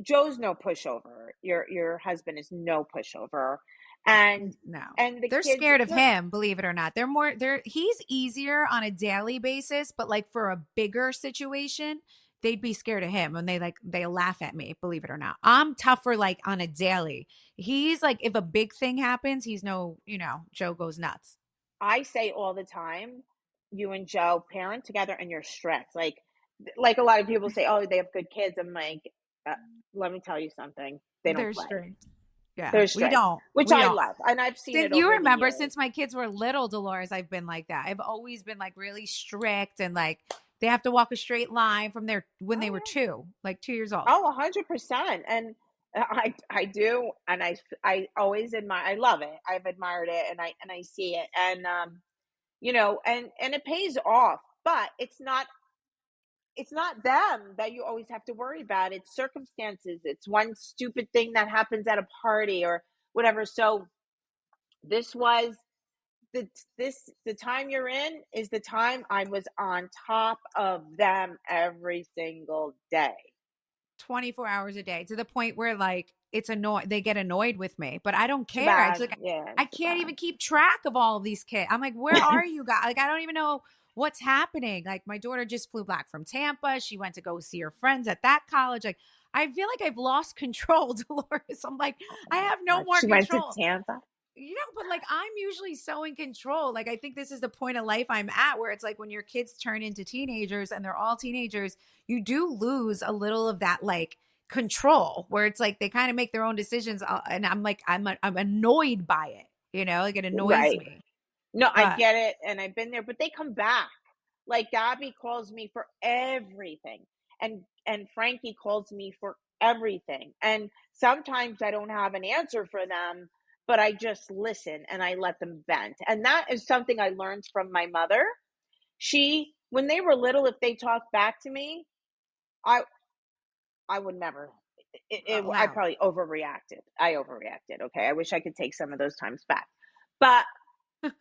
Joe's no pushover. Your husband is no pushover, and No. the They're kids, scared of they're him, believe it or not. He's easier on a daily basis, but like for a bigger situation, they'd be scared of him and they laugh at me, believe it or not. I'm tougher like on a daily. He's like, if a big thing happens, he's no, Joe goes nuts. I say all the time, you and Joe parent together and you're strict. Like a lot of people say, oh, they have good kids. I'm like, uh, let me tell you something. They don't They're play. strict. Yeah, They're we strict, don't. which We I don't. love, and I've seen it You over the remember years. since my kids were little, Dolores, I've been like that. I've always been like really strict and like they have to walk a straight line from when they Oh were yeah. like 2 years old. Oh, 100%. And I do, and I always admire. I love it. I've admired it, and I see it, and and it pays off. But it's not them that you always have to worry about. It's circumstances. It's one stupid thing that happens at a party or whatever. So this was the time you're in is the time I was on top of them every single day. 24 hours a day to the point where like they get annoyed with me, but I don't Too care. It's bad. like Yeah, I too can't bad. even keep track of all of these kids. I'm like, where are you guys? Like, I don't even know what's happening. Like, my daughter just flew back from Tampa. She went to go see her friends at that college. Like, I feel like I've lost control, Dolores. I'm like, Oh I my have no God. more She went to control. Tampa. But like I'm usually so in control. Like I think this is the point of life I'm at where it's like when your kids turn into teenagers and they're all teenagers, you do lose a little of that like control where it's like they kind of make their own decisions, and I'm like I'm annoyed by it. Like it annoys Right. me. No, I But get it, and I've been there, but they come back. Like Gabby calls me for everything, and Frankie calls me for everything. And sometimes I don't have an answer for them, but I just listen and I let them vent. And that is something I learned from my mother. When they were little, if they talked back to me, I I would never. I no. probably overreacted. I overreacted. Okay, I wish I could take some of those times back, but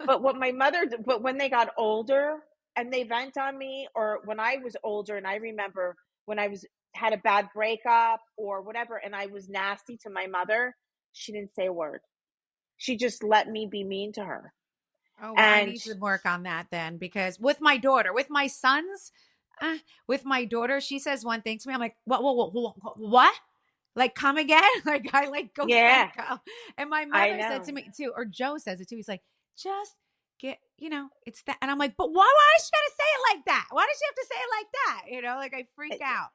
but when they got older and they vent on me, or when I was older and I remember when I was had a bad breakup or whatever and I was nasty to my mother, she didn't say a word. She just let me be mean to her. Oh, well, I And need to work on that then because with my daughter, with my sons, with my daughter, she says one thing to me. I'm like, what? Like, come again? Like, I like go yeah, psycho. And my I mother said to know. me too, or Joe says it too. He's like, just it's that. And I'm like, but why is she gonna say it like that? Why does she have to say it like that? Like I freak It- out.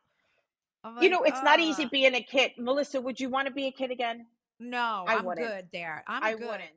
I'm like, it's not easy being a kid. Melissa, would you want to be a kid again? no, I I'm wouldn't. good there. I'm I good. wouldn't.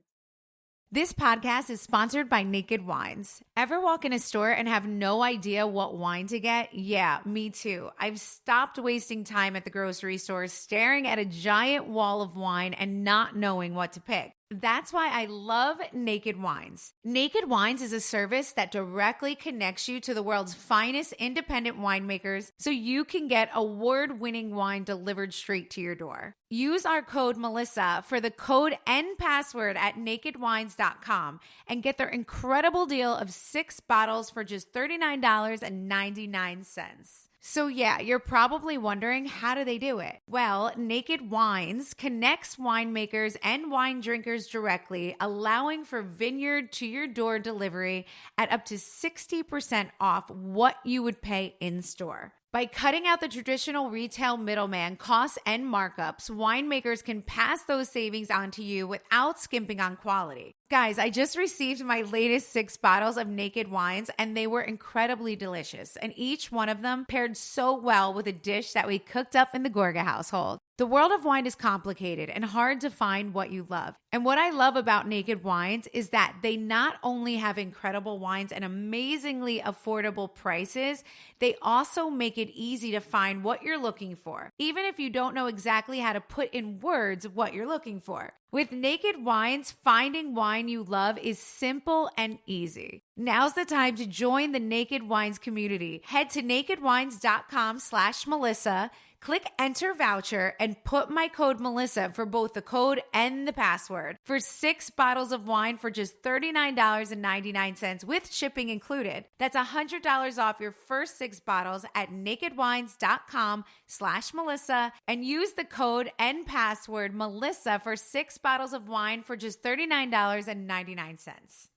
This podcast is sponsored by Naked Wines. Ever walk in a store and have no idea what wine to get? Yeah, me too. I've stopped wasting time at the grocery store staring at a giant wall of wine and not knowing what to pick. That's why I love Naked Wines. Naked Wines is a service that directly connects you to the world's finest independent winemakers so you can get award-winning wine delivered straight to your door. Use our code Melissa for the code and password at nakedwines.com and get their incredible deal of 6 bottles for just $39.99. So yeah, you're probably wondering, how do they do it? Well, Naked Wines connects winemakers and wine drinkers directly, allowing for vineyard to your door delivery at up to 60% off what you would pay in store. By cutting out the traditional retail middleman costs and markups, winemakers can pass those savings on to you without skimping on quality. Guys, I just received my latest 6 bottles of Naked Wines, and they were incredibly delicious. And each one of them paired so well with a dish that we cooked up in the Gorga household. The world of wine is complicated and hard to find what you love. And what I love about Naked Wines is that they not only have incredible wines and amazingly affordable prices, they also make it easy to find what you're looking for, even if you don't know exactly how to put in words what you're looking for. With Naked Wines, finding wine you love is simple and easy. Now's the time to join the Naked Wines community. Head to nakedwines.com/Melissa, click enter voucher, and put my code Melissa for both the code and the password for 6 bottles of wine for just $39.99 with shipping included. That's $100 off your first 6 bottles at nakedwines.com/Melissa and use the code and password Melissa for 6 bottles of wine for just $39.99.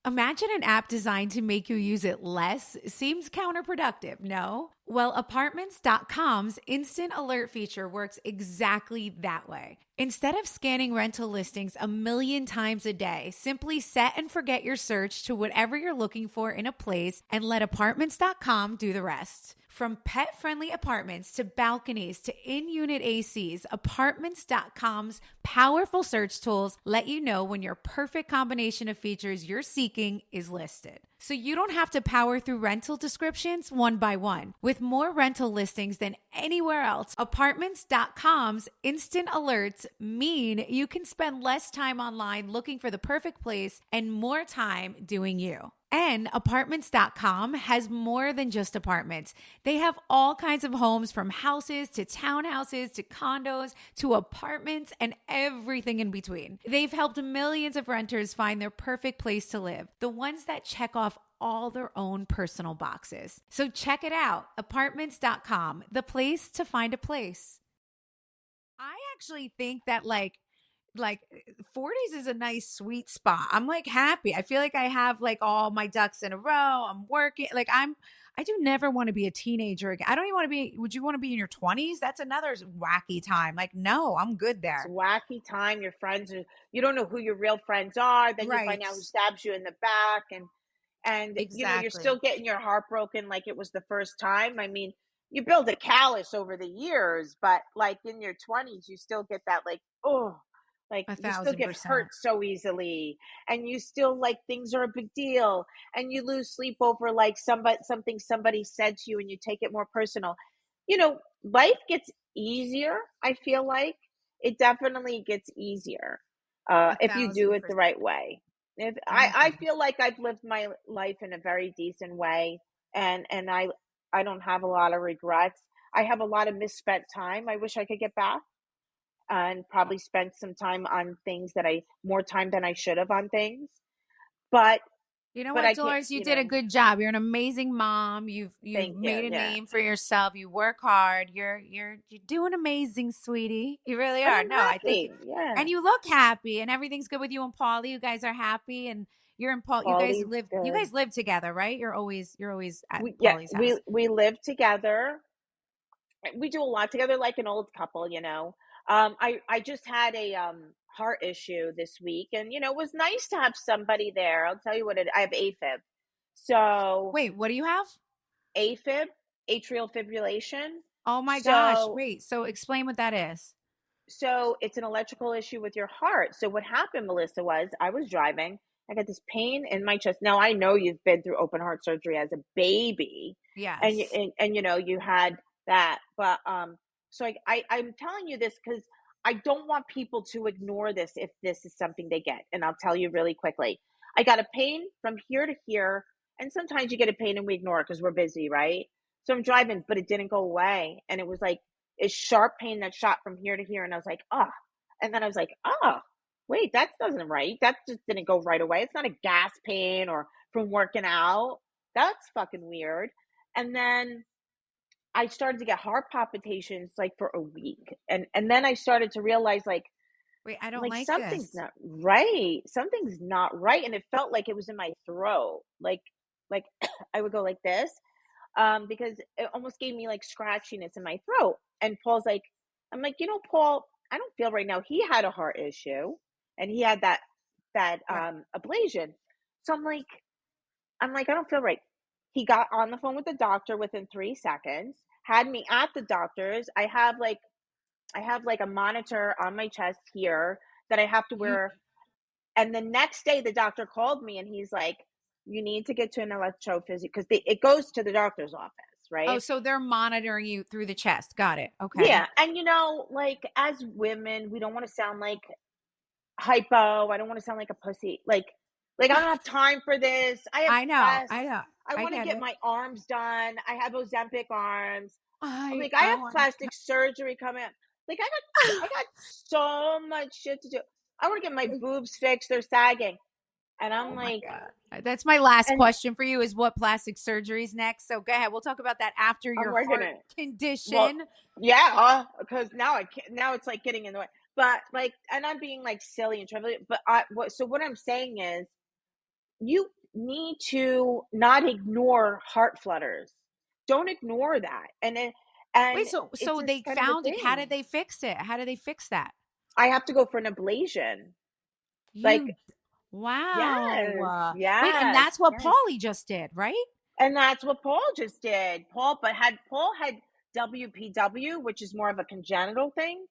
Imagine an app designed to make you use it less. Seems counterproductive, no? Well, Apartments.com's instant alert feature works exactly that way. Instead of scanning rental listings a million times a day, simply set and forget your search to whatever you're looking for in a place and let Apartments.com do the rest. From pet-friendly apartments to balconies to in-unit ACs, Apartments.com's powerful search tools let you know when your perfect combination of features you're seeking is listed. So you don't have to power through rental descriptions one by one. With more rental listings than anywhere else, Apartments.com's instant alerts mean you can spend less time online looking for the perfect place and more time doing you. And Apartments.com has more than just apartments. They have all kinds of homes, from houses to townhouses to condos to apartments and everything in between. They've helped millions of renters find their perfect place to live, the ones that check off all their own personal boxes. So check it out, Apartments.com, the place to find a place. I actually think that like 40s is a nice sweet spot. I'm like happy. I feel like I have like all my ducks in a row. I'm working. I do never want to be a teenager again. I don't even want to be, would you want to be in your 20s? That's another wacky time. Like, no, I'm good It's a there. wacky time. Your friends are, you don't know who your real friends are. Then you find Right. out who stabs you in the back, and you're still Exactly. getting your heart broken like it was the first time. I mean, you build a callus over the years, but like in your 20s, you still get that, like, oh, like A you still thousand get hurt percent. so easily, and you still like things are a big deal, and you lose sleep over like something somebody said to you, and you take it more personal. Life gets easier. I feel like it definitely gets easier A if you do thousand it the percent. right way. If I I agree. feel like I've lived my life in a very decent way, and I don't have a lot of regrets. I have a lot of misspent time. I wish I could get back and probably spend some time on things that I more time than I should have on things. But You know but what, I can't, Dolores? You did a good job. You're an amazing mom. You've thank you. made a Yeah. name for yourself. You work hard. You're doing amazing, sweetie. You really And are. I'm No, I think happy. Yeah. and you look happy and everything's good with you and Paulie. You guys are happy and you're in Paul. Paulie's You good. guys live together, right? You're always at We yeah, Paulie's we house. we live together. We do a lot together like an old couple. I just had a heart issue this week, and it was nice to have somebody there. I'll tell you what I have AFib. So Wait, what do you have? AFib, atrial fibrillation. Oh my gosh. So Wait, so explain what that is. so it's an electrical issue with your heart. So what happened, Melissa, was I was driving. I got this pain in my chest. Now I know you've been through open heart surgery as a baby, and Yes. you had that. But so I'm telling you this because I don't want people to ignore this if this is something they get. And I'll tell you really quickly. I got a pain from here to here. And sometimes you get a pain and we ignore it because we're busy, right? So I'm driving, but it didn't go away. And it was like a sharp pain that shot from here to here. And I was like, oh. And then I was like, oh, wait, that doesn't right. That just didn't go right away. It's not a gas pain or from working out. That's fucking weird. And then I started to get heart palpitations like for a week. And then I started to realize Wait, I don't like like something's this. not right. Something's not right. And it felt like it was in my throat. Like I would go like this. Because it almost gave me like scratchiness in my throat. And Paul's like, I'm like, Paul, I don't feel right now. He had a heart issue and he had that Right. ablation. So I'm like, I don't feel right. He got on the phone with the doctor within 3 seconds, had me at the doctor's. I have like a monitor on my chest here that I have to You wear. And the next day the doctor called me and he's like, you need to get to an electrophysiologist because it goes to the doctor's office, Oh, right? so they're monitoring you through the chest. Got it. Okay. Yeah. And like as women, we don't want to sound like hypo. I don't want to sound like a pussy. Like I don't have time for this. I have I know. press. I know. I I want to get get it. my arms done. I have Ozempic arms. I'm I like, I I have want plastic surgery coming up. Like I got so much shit to do. I want to get my to. boobs fixed. They're sagging. And I'm Oh my like, God. That's my last and question for you is what plastic surgery is next. So go ahead. We'll talk about that after I'm your working heart it. Well, condition. yeah, because now I can't, now it's like getting in the way. But like, and I'm being like silly and trivial. But what I'm saying is, you need to not ignore heart flutters. Don't ignore that. And Wait, so it's so just they kind of a found it. How thing. did they fix it? How did they fix that? I have to go for an ablation. Like, You wow. yes, Wait, and yes, that's what yes. Paulie just did, right? And that's what Paul just did. Paul had WPW, which is more of a congenital thing,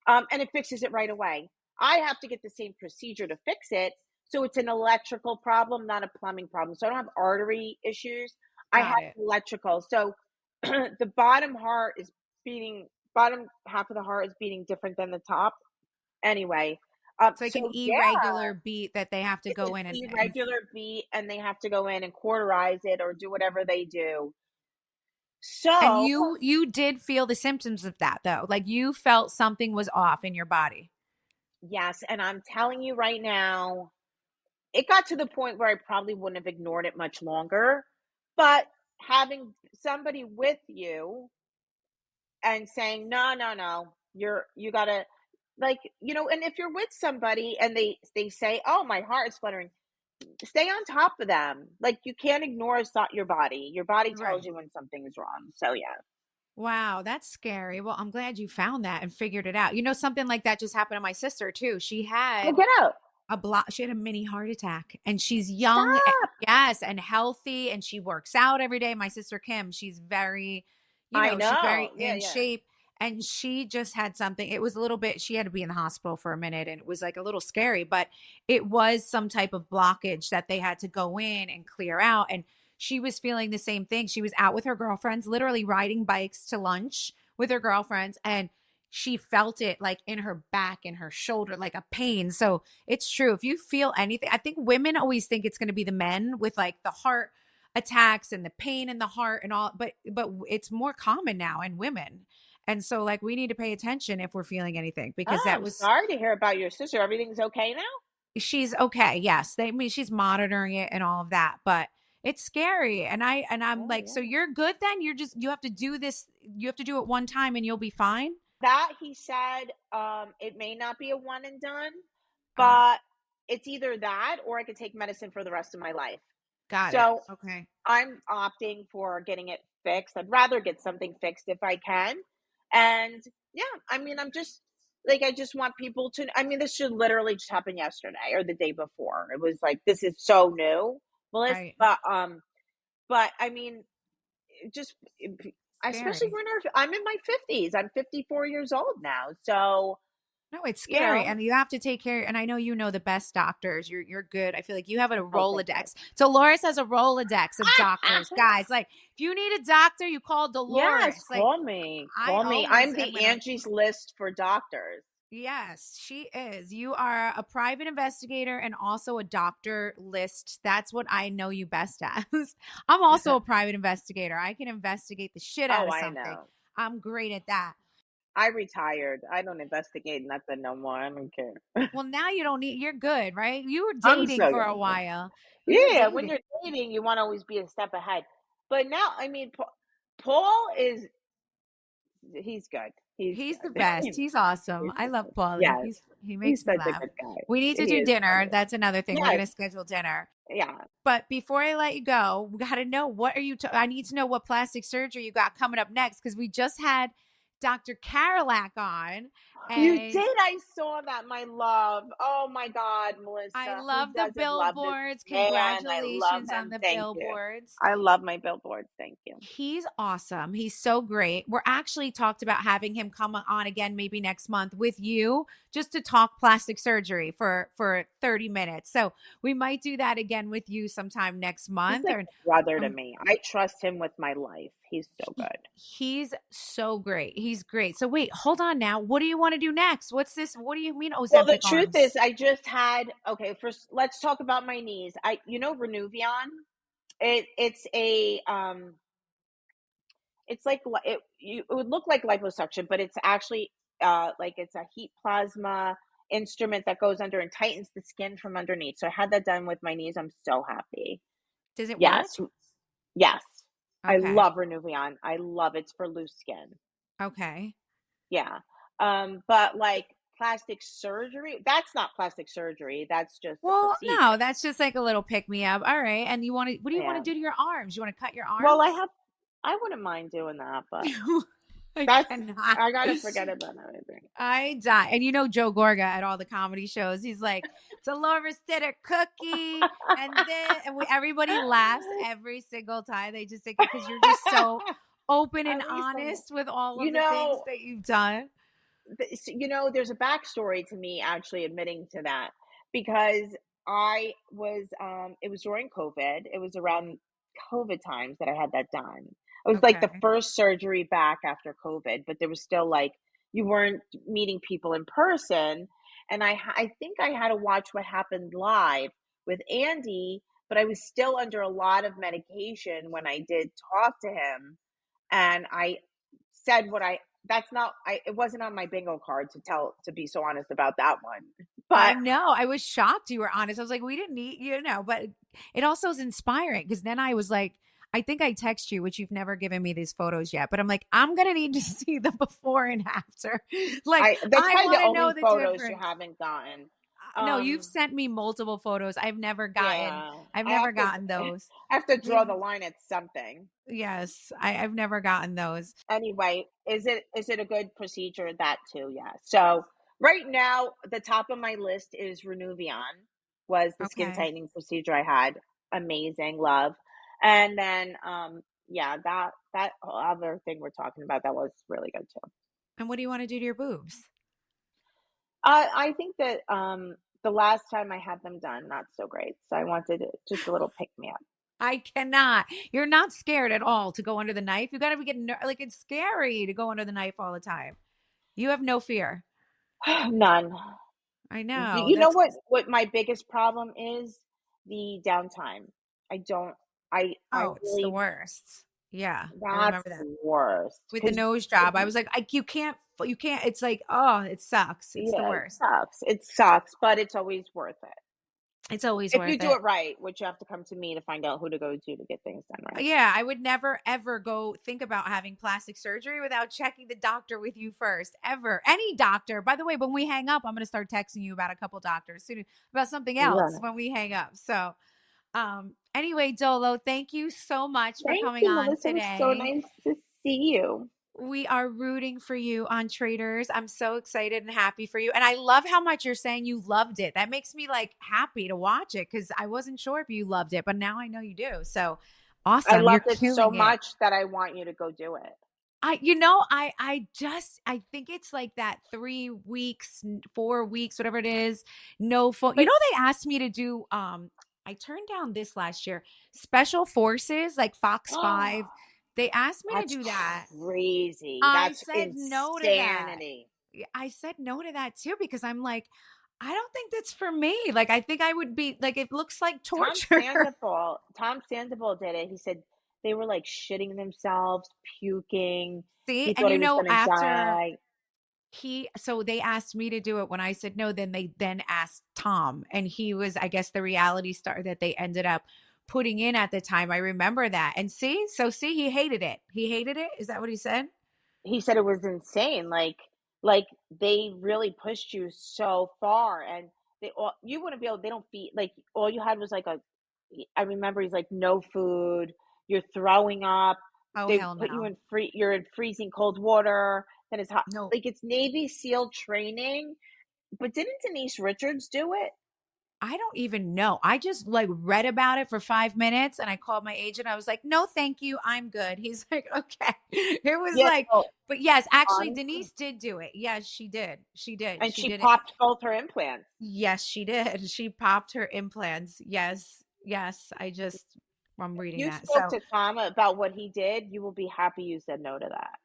and it fixes it right away. I have to get the same procedure to fix it, so it's an electrical problem, not a plumbing problem. So I don't have artery issues. I have Got it. electrical. So the bottom half of the heart is beating different than the top. Anyway, It's like an so yeah, irregular beat that they have to it's go an in and irregular beat, and they have to go in and cauterize it or do whatever they do. So, you did feel the symptoms of that though. Like you felt something was off in your body. yes, and I'm telling you right now, it got to the point where I probably wouldn't have ignored it much longer. But having somebody with you and saying, no, no, no, you gotta and if you're with somebody and they say, oh, my heart is fluttering, stay on top of them. Like you can't ignore your body. Your body tells Right. you when something is wrong. So yeah. Wow, that's scary. Well, I'm glad you found that and figured it out. You know, something like that just happened to my sister too. She Oh, had get out. she had a mini heart attack and she's young, Stop. yes, and healthy and she works out every day. My sister Kim, she's very, I she's very know. Yeah, in yeah. shape and she just had something. It was a little bit, she had to be in the hospital for a minute and it was like a little scary, but it was some type of blockage that they had to go in and clear out. And she was feeling the same thing. She was out with her girlfriends, literally riding bikes to lunch with her girlfriends and she felt it like in her back and her shoulder, like a pain. So it's true. If you feel anything, I think women always think it's going to be the men with like the heart attacks and the pain in the heart and all, but it's more common now in women. And so like we need to pay attention if we're feeling anything because Oh, that I'm was sorry to hear about your sister. Everything's okay now? she's okay. Yes. They I mean she's monitoring it and all of that, but it's scary. And I'm Oh, like, so yeah. you're good then? You have to do this, you have to do it one time and you'll be fine? That he said, it may not be a one and done, Got it. but it's either that or I could take medicine for the rest of my life. Got it. So Okay. I'm opting for getting it fixed. I'd rather get something fixed if I can. And yeah, I mean, I just want people to, I mean, this should literally just happen yesterday or the day before. It was like, this is so new, Melissa. Right. But I mean, just especially Scary. when I'm in my 50s. I'm 54 years old now. So, No, it's you scary, know, and you have to take care. And I know you know the best doctors. You're good. I feel like you have a oh, thank God. Rolodex. Dolores has a Rolodex of doctors, guys. Like if you need a doctor, you call Yes, Dolores. Like call me. I Call me. always I'm am the gonna. Angie's List for doctors. Yes, she is. You are a private investigator and also a doctor list. That's what I know you best as. I'm also a private investigator. I can investigate the shit out Oh, of I something. know. I'm great at that. I retired. I don't investigate nothing no more. I don't care. Well, now you don't need, you're good, right? You were I'm dating so for a good. while. You were Yeah, when dating. you're dating, you want to always be a step ahead. But now, I mean, Paul is he's good. He's He's the good. best. He's awesome. He's I so love good. Paulie. Yes, He he's makes me such a laugh. good guy. We need to He do is dinner. funny. That's another thing. We're Yes, gonna schedule dinner. yeah. But before I let you go, we got to know, what are you I need to know what plastic surgery you got coming up next, because we just had Dr. Carolac on, You and did. I saw that, my love. Oh my God, I Melissa. Who love the doesn't love this billboards. man? I love Congratulations on him. the Thank you. billboards. I love my billboards. Thank you. He's awesome. He's so great. We're actually talked about having him come on again maybe next month with you, just to talk plastic surgery for 30 minutes. So we might do that again with you sometime next He's month. like Or a brother to um, me. I trust him with my life. He's so good. he's so great. He's great. So wait, hold on now. What do you want to do next? What's this? What do you mean Well, the Ozempic truth is, arms? I just had okay. First, let's talk about my knees. Renuvion. It's a it's like it would look like liposuction, but it's actually like it's a heat plasma instrument that goes under and tightens the skin from underneath. So I had that done with my knees. I'm so happy. Does it Yes, work? yes. I Okay. love Renuvion. I love it's for loose skin. Okay. Yeah. But like plastic surgery, that's not plastic surgery. That's just a Well, procedure. no, that's just like a little pick me up. All right. And you want to, what do you want to Yeah. do to your arms? You want to cut your Well, arms? I wouldn't mind doing that, but I that's, cannot. I gotta forget about everything. I die. And you know Joe Gorga at all the comedy shows. He's like, Dolores did a cookie, and then everybody laughs every single time. They just think, because you're just so open and Every single, honest with all you of the things know, that you've done. there's a backstory to me actually admitting to that because I was, it was during COVID. It was around COVID times that I had that done. It was like the Okay. first surgery back after COVID, but there was still like, you weren't meeting people in person. And I think I had to watch what happened live with Andy, but I was still under a lot of medication when I did talk to him. And I said what I that's not I it wasn't on my bingo card to be so honest about that one. I But know. I was shocked you were honest. I was like, we didn't need, but it also is inspiring, because then I was like, I think I text you, which you've never given me these photos yet, but I'm like, I'm going to need to see the before and after. Like, that's I probably want the to know only the photos you difference. haven't gotten. No, you've Um sent me multiple photos. yeah, I've I never have to gotten those. I have to draw We've, the line at something. yes, I've never gotten those. Anyway, is it a good procedure? That too, yeah. So right now, the top of my list is Renuvion, was the skin Okay. tightening procedure I had. Amazing, love. And then yeah, that other thing we're talking about, that was really good too. And what do you want to do to your boobs? I think that the last time I had them done, not so great. So I wanted just a little pick me up. I cannot. You're not scared at all to go under the knife. You got to be getting, like, it's scary to go under the knife all the time. You have no fear. None. I know. You know That's what my biggest problem is? The downtime. I don't I oh, it's the really, worst. Yeah, I that's remember that. the worst With the because nose job, I was like, you can't. It's like, oh, it sucks. It's the yeah, worst. it sucks, but it's always worth it It's always if you worth do it. it right, which you have to come to me to find out who to go to get things done right. Yeah, I would never ever go think about having plastic surgery without checking the doctor with you first, ever. Any doctor. By the way, when we hang up, I'm going to start texting you about a couple doctors soon, about something else Yeah. when we hang up. So, anyway, Dolo, thank you so much for Thank coming you, on Melissa. It was so today. nice to see you. We are rooting for you on Traitors. I'm so excited and happy for you. And I love how much you're saying you loved it. That makes me like happy to watch it, because I wasn't sure if you loved it, but now I know you do. So I awesome. You're loved it so killing it. much that I want you to go do it. I think it's like that 3 weeks, 4 weeks, whatever it is. No phone. But They asked me to do, I turned down this last year, Special Forces, like Fox 5. They asked me to that's do that. crazy. I That's said no to that. insanity. I said no to that too, because I'm like, I don't think that's for me. Like, I think I would be like, it looks like torture. Tom Sandoval did it. He said they were like shitting themselves, puking. See? He And thought he you was know, gonna after die. so they asked me to do it when I said no, then they then asked Tom, and he was, I guess, the reality star that they ended up putting in at the time. I remember that. And see, he hated it. He hated it. Is that what he said? He said it was insane. Like they really pushed you so far, and they all you wouldn't be able. They don't feed like all you had was like a. I remember he's like no food. You're throwing up. Oh, They hell put you no. in You're in freezing cold water. Then it's hot. No, Like it's Navy SEAL training. But didn't Denise Richards do it? I don't even know. I just like read about it for 5 minutes and I called my agent. I was like, no, thank you. I'm good. He's like, okay. It was Yeah, like, no, but yes, actually, honestly. Denise did do it. Yes, she did. She did. And She she did it. popped both her implants. Yes, she did. She popped her implants. Yes. Yes. I'm reading You that. spoke So, to Tom about what he did. You will be happy you said no to that.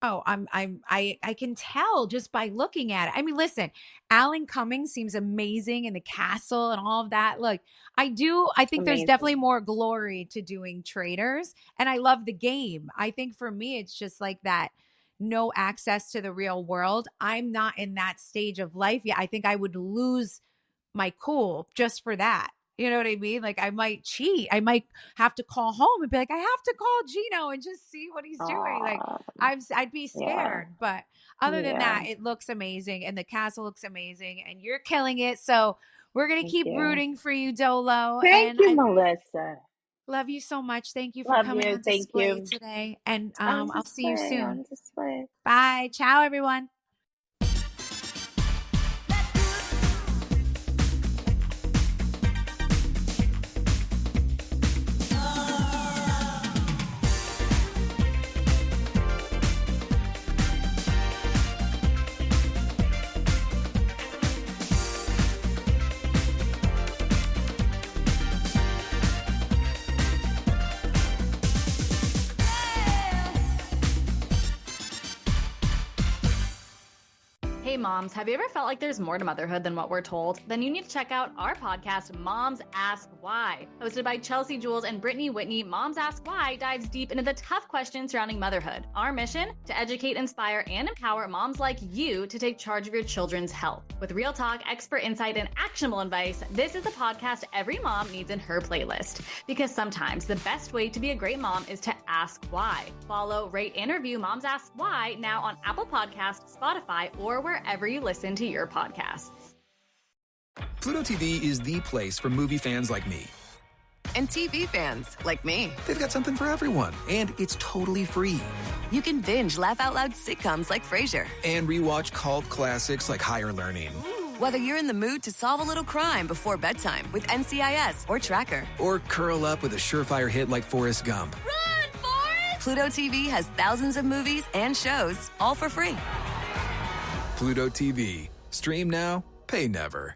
oh, I can tell just by looking at it. I mean, listen, Alan Cummings seems amazing in the castle and all of that. Look, I think there's definitely Amazing. more glory to doing Traitors, and I love the game. I think for me, it's just like that no access to the real world. I'm not in that stage of life yet. I think I would lose my cool just for that. You know what I mean? Like I might cheat. I might have to call home and be like, I have to call Gino and just see what he's doing. Like Oh, I'd be yeah. scared. But other than Yeah. that, it looks amazing and the castle looks amazing and you're killing it. So we're gonna Thank keep you. rooting for you, Dolo. Thank And you, I Melissa. love you so much. Thank you for Love coming you. on Thank display you. today. And On I'll see you display, soon. on display. Bye. Ciao, everyone. Hey moms, have you ever felt like there's more to motherhood than what we're told? Then you need to check out our podcast, Moms Ask Why. Hosted by Chelsea Jules and Brittany Whitney, Moms Ask Why dives deep into the tough questions surrounding motherhood. Our mission? To educate, inspire, and empower moms like you to take charge of your children's health. With real talk, expert insight, and actionable advice, this is the podcast every mom needs in her playlist. Because sometimes the best way to be a great mom is to ask why. Follow, rate, and review Moms Ask Why now on Apple Podcasts, Spotify, or wherever you listen to your podcasts. Pluto TV is the place for movie fans like me. And TV fans like me. They've got something for everyone, and it's totally free. You can binge laugh-out-loud sitcoms like Frasier. And rewatch cult classics like Higher Learning. Whether you're in the mood to solve a little crime before bedtime with NCIS or Tracker. Or curl up with a surefire hit like Forrest Gump. Run, Forrest! Pluto TV has thousands of movies and shows, all for free. Pluto TV. Stream now, pay never.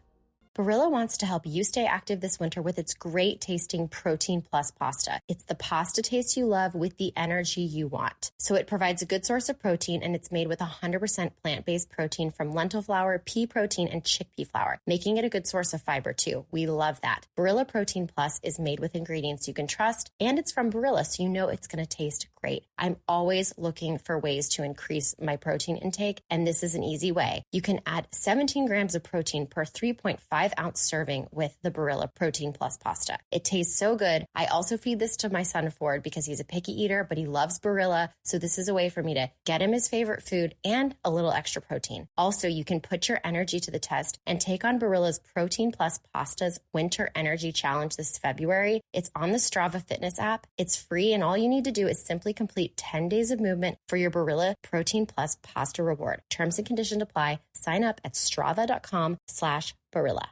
Barilla wants to help you stay active this winter with its great tasting Protein Plus pasta. It's the pasta taste you love with the energy you want. So it provides a good source of protein, and it's made with 100% plant-based protein from lentil flour, pea protein, and chickpea flour, making it a good source of fiber too. We love that. Barilla Protein Plus is made with ingredients you can trust, and it's from Barilla, so you know it's going to taste great. I'm always looking for ways to increase my protein intake, and this is an easy way. You can add 17 grams of protein per 3.5-ounce serving with the Barilla Protein Plus pasta. It tastes so good. I also feed this to my son Ford because he's a picky eater, but he loves Barilla, so this is a way for me to get him his favorite food and a little extra protein. Also, you can put your energy to the test and take on Barilla's Protein Plus Pasta's Winter Energy Challenge this February. It's on the Strava Fitness app. It's free, and all you need to do is simply complete 10 days of movement for your Barilla Protein Plus Pasta reward. Terms and conditions apply. Sign up at strava.com/Barilla.